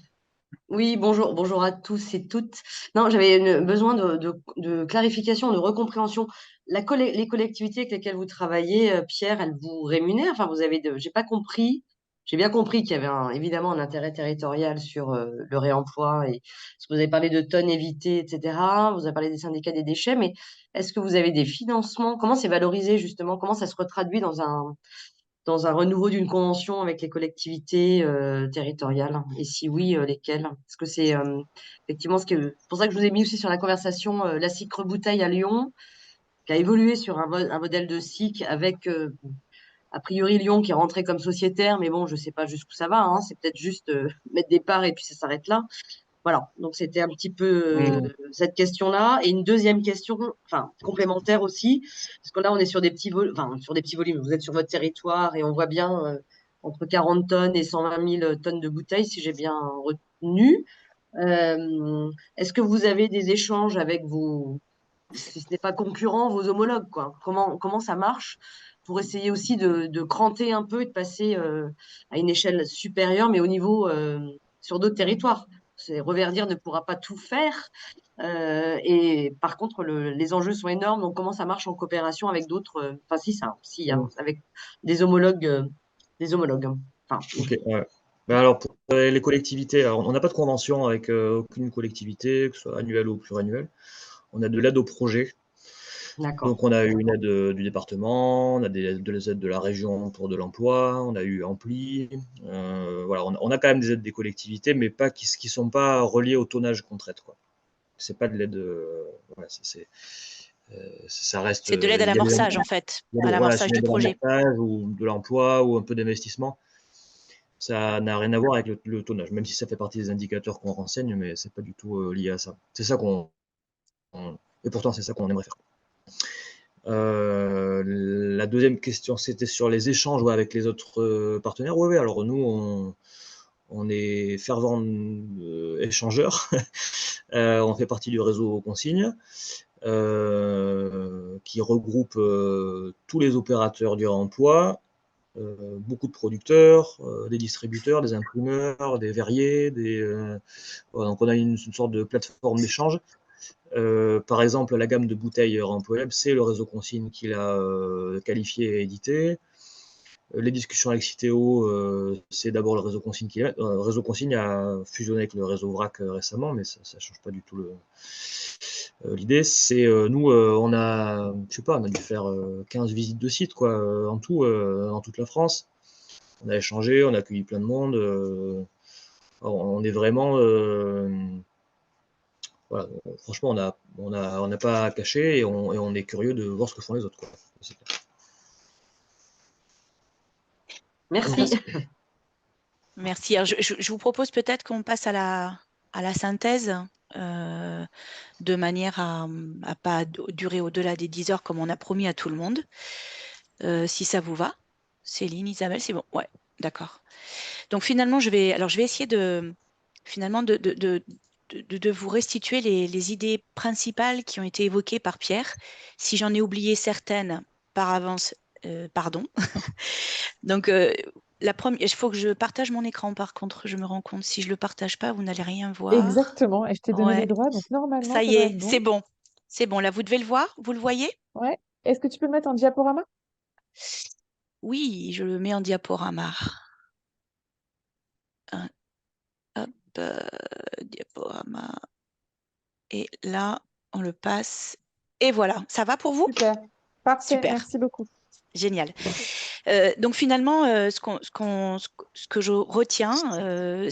oui, bonjour à tous et toutes. Non, j'avais besoin de clarification, de recompréhension. Les collectivités avec lesquelles vous travaillez, Pierre, elles vous rémunèrent? Enfin, j'ai pas compris. J'ai bien compris qu'il y avait évidemment un intérêt territorial sur le réemploi et parce que vous avez parlé de tonnes évitées, etc. Vous avez parlé des syndicats des déchets, mais est-ce que vous avez des financements? Comment c'est valorisé justement? Comment ça se retraduit dans un renouveau d'une convention avec les collectivités territoriales? Et si oui, lesquelles? Parce que c'est effectivement c'est pour ça que je vous ai mis aussi sur la conversation la SIC Bouteille à Lyon, qui a évolué sur un modèle de SIC avec a priori Lyon qui est rentré comme sociétaire, mais bon, je ne sais pas jusqu'où ça va, hein, c'est peut-être juste mettre des parts et puis ça s'arrête là. Voilà, donc c'était un petit peu cette question-là. Et une deuxième question, enfin complémentaire aussi, parce que là on est sur des petits volumes. Vous êtes sur votre territoire et on voit bien entre 40 tonnes et 120 000 tonnes de bouteilles, si j'ai bien retenu. Est-ce que vous avez des échanges avec si ce n'est pas concurrent, vos homologues, quoi? Comment ça marche pour essayer aussi de cranter un peu et de passer à une échelle supérieure, mais au niveau sur d'autres territoires? Reverdir ne pourra pas tout faire. Et par contre, les enjeux sont énormes. Donc, comment ça marche en coopération avec d'autres enfin, si, hein, avec des homologues. Enfin, Ok, ouais. Bah alors, pour les collectivités, alors, on n'a pas de convention avec aucune collectivité, que ce soit annuelle ou pluriannuelle. On a de l'aide au projet. d'accord. Donc, on a eu une aide du département, on a des aides de la région pour de l'emploi, on a eu Ampli. Voilà, on a quand même des aides des collectivités, mais pas qui ne sont pas reliées au tonnage qu'on traite, quoi. C'est pas de l'aide. Voilà, ça reste. C'est de l'aide à Il y a des l'amorçage, en fait, à voilà, l'amorçage c'est de de projet. l'amorçage ou de l'emploi ou un peu d'investissement. Ça n'a rien à voir avec le tonnage, même si ça fait partie des indicateurs qu'on renseigne, mais c'est pas du tout lié à ça. C'est ça et pourtant c'est ça qu'on aimerait faire. La deuxième question, c'était sur les échanges avec les autres partenaires. Oui, alors nous, on est fervents échangeurs. On fait partie du réseau Consigne, qui regroupe tous les opérateurs du réemploi, beaucoup de producteurs, des distributeurs, des imprimeurs, des verriers. Voilà, donc on a une sorte de plateforme d'échange. Par exemple, la gamme de bouteilles réemployables, c'est le réseau Consigne qui l'a qualifié et édité. Les discussions avec Citeo, c'est d'abord le réseau Consigne qui est là. Le réseau Consigne a fusionné avec le réseau VRAC récemment, mais ça ne change pas du tout l'idée. C'est nous, on a dû faire 15 visites de site, quoi, en tout, dans toute la France. On a échangé, on a accueilli plein de monde. On est vraiment. Voilà, franchement, on n'a pas à cacher et on est curieux de voir ce que font les autres, quoi. C'est clair. Merci. Merci. Alors, je vous propose peut-être qu'on passe à la synthèse de manière à pas durer au-delà des 10 heures comme on a promis à tout le monde. Si ça vous va. Céline, Isabelle, c'est bon. Ouais, d'accord. Donc finalement, je vais essayer de vous restituer les idées principales qui ont été évoquées par Pierre. Si j'en ai oublié certaines par avance, pardon. Donc la première, il faut que je partage mon écran par contre, je me rends compte. Si je ne le partage pas, vous n'allez rien voir. Exactement, et je t'ai donné Ouais. les droits, donc normalement, Ça y doit est, être bon. c'est bon. C'est bon, là, vous devez le voir. Vous le voyez? Ouais. Est-ce que tu peux le mettre en diaporama? Oui, je le mets en diaporama. Hop, diaporama. Et là, on le passe. Et voilà, ça va pour vous? Super. Parfait, Super. merci beaucoup. Génial. Donc finalement, ce que je retiens,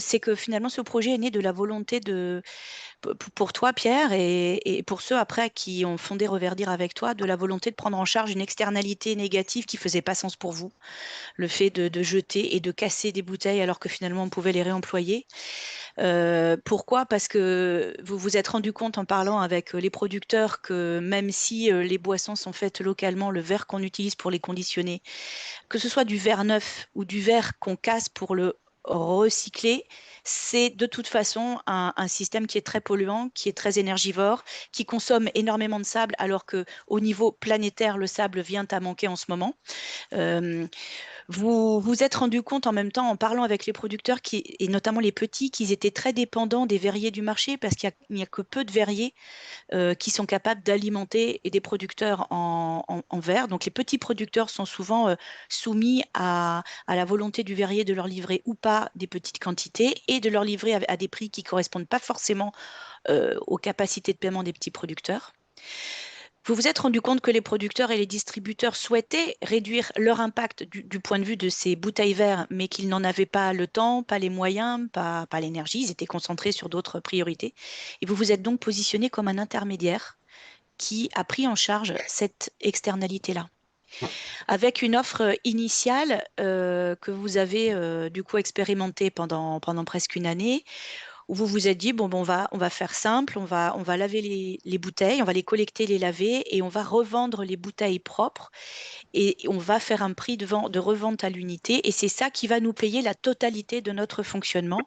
c'est que finalement ce projet est né de la volonté pour toi, Pierre, et pour ceux après qui ont fondé Reverdir avec toi, de la volonté de prendre en charge une externalité négative qui faisait pas sens pour vous, le fait de jeter et de casser des bouteilles alors que finalement on pouvait les réemployer. Pourquoi? Parce que vous vous êtes rendu compte en parlant avec les producteurs que même si les boissons sont faites localement, le verre qu'on utilise pour les conditionner, que ce soit du verre neuf ou du verre qu'on casse pour le recycler, c'est de toute façon un système qui est très polluant, qui est très énergivore, qui consomme énormément de sable, alors que au niveau planétaire, le sable vient à manquer en ce moment. Euh, vous vous êtes rendu compte en même temps, en parlant avec les producteurs, et notamment les petits, qu'ils étaient très dépendants des verriers du marché parce qu'il n'y a que peu de verriers qui sont capables d'alimenter des producteurs en verre. Donc les petits producteurs sont souvent soumis à la volonté du verrier de leur livrer ou pas des petites quantités et de leur livrer à des prix qui ne correspondent pas forcément aux capacités de paiement des petits producteurs. Vous vous êtes rendu compte que les producteurs et les distributeurs souhaitaient réduire leur impact du point de vue de ces bouteilles verres, mais qu'ils n'en avaient pas le temps, pas les moyens, pas l'énergie. Ils étaient concentrés sur d'autres priorités. Et vous vous êtes donc positionné comme un intermédiaire qui a pris en charge cette externalité-là. Avec une offre initiale que vous avez du coup expérimentée pendant presque une année, où vous vous êtes dit, bon, on va faire simple, on va laver les bouteilles, on va les collecter, les laver, et on va revendre les bouteilles propres, et on va faire un prix de revente à l'unité, et c'est ça qui va nous payer la totalité de notre fonctionnement.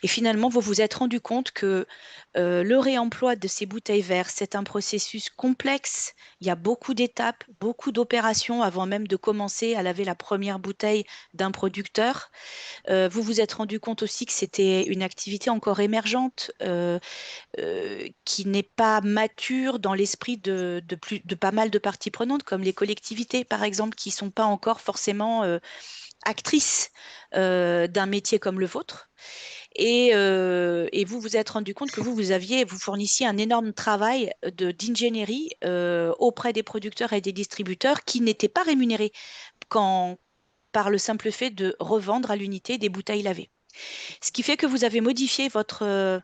Et finalement, vous vous êtes rendu compte que le réemploi de ces bouteilles vertes, c'est un processus complexe. Il y a beaucoup d'étapes, beaucoup d'opérations avant même de commencer à laver la première bouteille d'un producteur. Vous vous êtes rendu compte aussi que c'était une activité encore émergente, qui n'est pas mature dans l'esprit de pas mal de parties prenantes, comme les collectivités, par exemple, qui ne sont pas encore forcément actrices d'un métier comme le vôtre. Et vous vous êtes rendu compte que vous fournissiez un énorme travail d'ingénierie auprès des producteurs et des distributeurs qui n'étaient pas rémunérés par le simple fait de revendre à l'unité des bouteilles lavées. Ce qui fait que vous avez modifié votre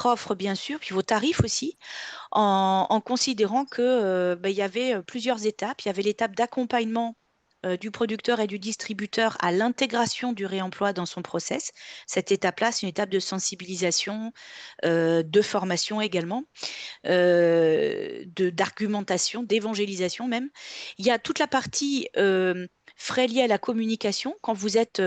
offre, bien sûr, puis vos tarifs aussi, en considérant que, il y avait plusieurs étapes. Il y avait l'étape d'accompagnement du producteur et du distributeur à l'intégration du réemploi dans son process. Cette étape-là, c'est une étape de sensibilisation, de formation également, d'argumentation, d'évangélisation même. Il y a toute la partie frais liés à la communication, quand vous êtes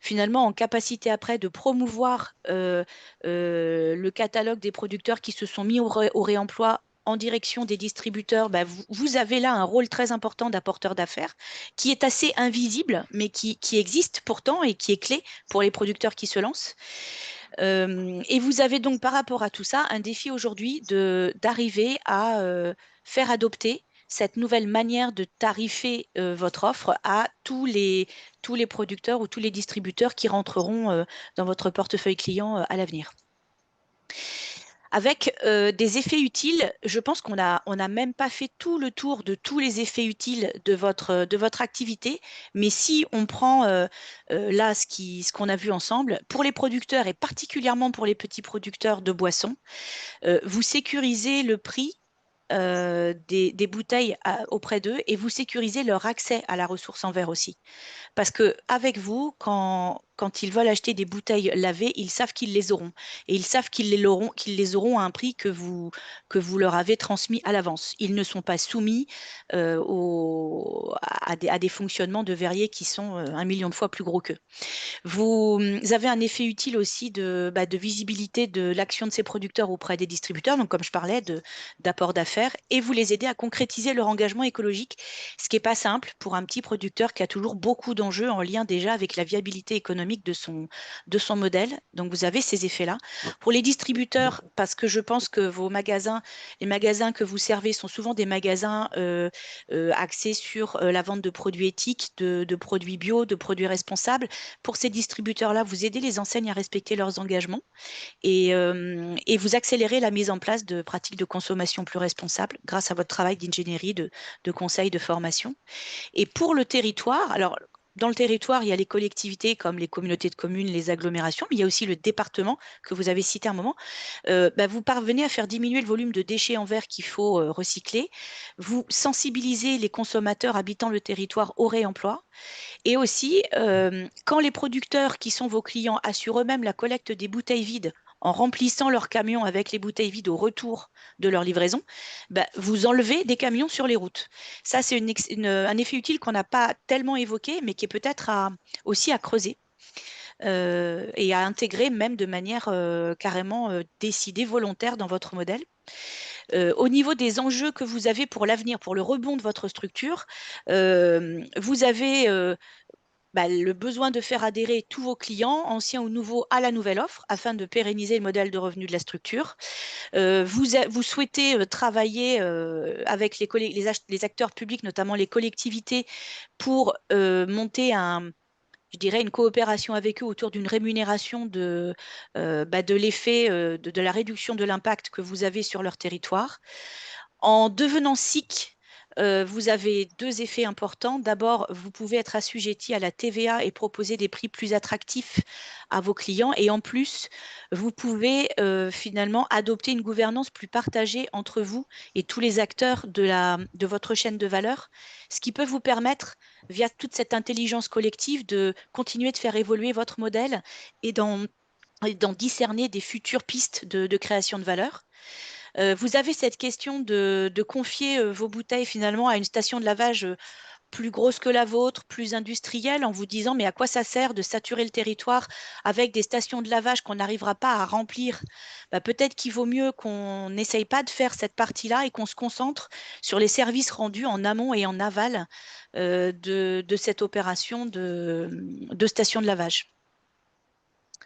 finalement en capacité après de promouvoir le catalogue des producteurs qui se sont mis au réemploi en direction des distributeurs. Vous avez là un rôle très important d'apporteur d'affaires qui est assez invisible, mais qui existe pourtant et qui est clé pour les producteurs qui se lancent. Et vous avez donc par rapport à tout ça un défi aujourd'hui d'arriver à faire adopter cette nouvelle manière de tarifer votre offre à tous les producteurs ou tous les distributeurs qui rentreront dans votre portefeuille client à l'avenir. Avec des effets utiles, je pense qu'on n'a même pas fait tout le tour de tous les effets utiles de votre activité, mais si on prend là ce qu'on a vu ensemble, pour les producteurs et particulièrement pour les petits producteurs de boissons, vous sécurisez le prix des bouteilles auprès d'eux et vous sécurisez leur accès à la ressource en verre aussi. Parce que avec vous, quand ils veulent acheter des bouteilles lavées, ils savent qu'ils les auront. Et ils savent qu'ils les auront à un prix que vous leur avez transmis à l'avance. Ils ne sont pas soumis à des fonctionnements de verriers qui sont 1 million de fois plus gros qu'eux. Vous avez un effet utile aussi de visibilité de l'action de ces producteurs auprès des distributeurs, donc comme je parlais, d'apport d'affaires, et vous les aidez à concrétiser leur engagement écologique, ce qui n'est pas simple pour un petit producteur qui a toujours beaucoup d'enjeux en lien déjà avec la viabilité économique dynamique de son modèle. Donc, vous avez ces effets-là. Pour les distributeurs, parce que je pense que les magasins que vous servez sont souvent des magasins axés sur la vente de produits éthiques, de produits bio, de produits responsables. Pour ces distributeurs-là, vous aidez les enseignes à respecter leurs engagements et vous accélérez la mise en place de pratiques de consommation plus responsables grâce à votre travail d'ingénierie, de conseil, de formation. Et pour le territoire, alors dans le territoire, il y a les collectivités comme les communautés de communes, les agglomérations, mais il y a aussi le département que vous avez cité un moment. Vous parvenez à faire diminuer le volume de déchets en verre qu'il faut recycler. Vous sensibilisez les consommateurs habitant le territoire au réemploi. Et aussi, quand les producteurs qui sont vos clients assurent eux-mêmes la collecte des bouteilles vides en remplissant leurs camions avec les bouteilles vides au retour de leur livraison, vous enlevez des camions sur les routes. Ça, c'est un effet utile qu'on n'a pas tellement évoqué, mais qui est peut-être aussi à creuser et à intégrer même de manière carrément décidée, volontaire dans votre modèle. Au niveau des enjeux que vous avez pour l'avenir, pour le rebond de votre structure, vous avez le besoin de faire adhérer tous vos clients, anciens ou nouveaux, à la nouvelle offre afin de pérenniser le modèle de revenu de la structure. Vous souhaitez travailler avec les acteurs publics, notamment les collectivités, pour monter je dirais, une coopération avec eux autour d'une rémunération de l'effet de la réduction de l'impact que vous avez sur leur territoire. En devenant SIC, vous avez deux effets importants. D'abord, vous pouvez être assujetti à la TVA et proposer des prix plus attractifs à vos clients. Et en plus, vous pouvez finalement adopter une gouvernance plus partagée entre vous et tous les acteurs de votre chaîne de valeur, ce qui peut vous permettre, via toute cette intelligence collective, de continuer de faire évoluer votre modèle et d'en discerner des futures pistes de création de valeur. Vous avez cette question de confier vos bouteilles finalement à une station de lavage plus grosse que la vôtre, plus industrielle, en vous disant mais à quoi ça sert de saturer le territoire avec des stations de lavage qu'on n'arrivera pas à remplir. Peut-être qu'il vaut mieux qu'on n'essaye pas de faire cette partie-là et qu'on se concentre sur les services rendus en amont et en aval de cette opération de station de lavage.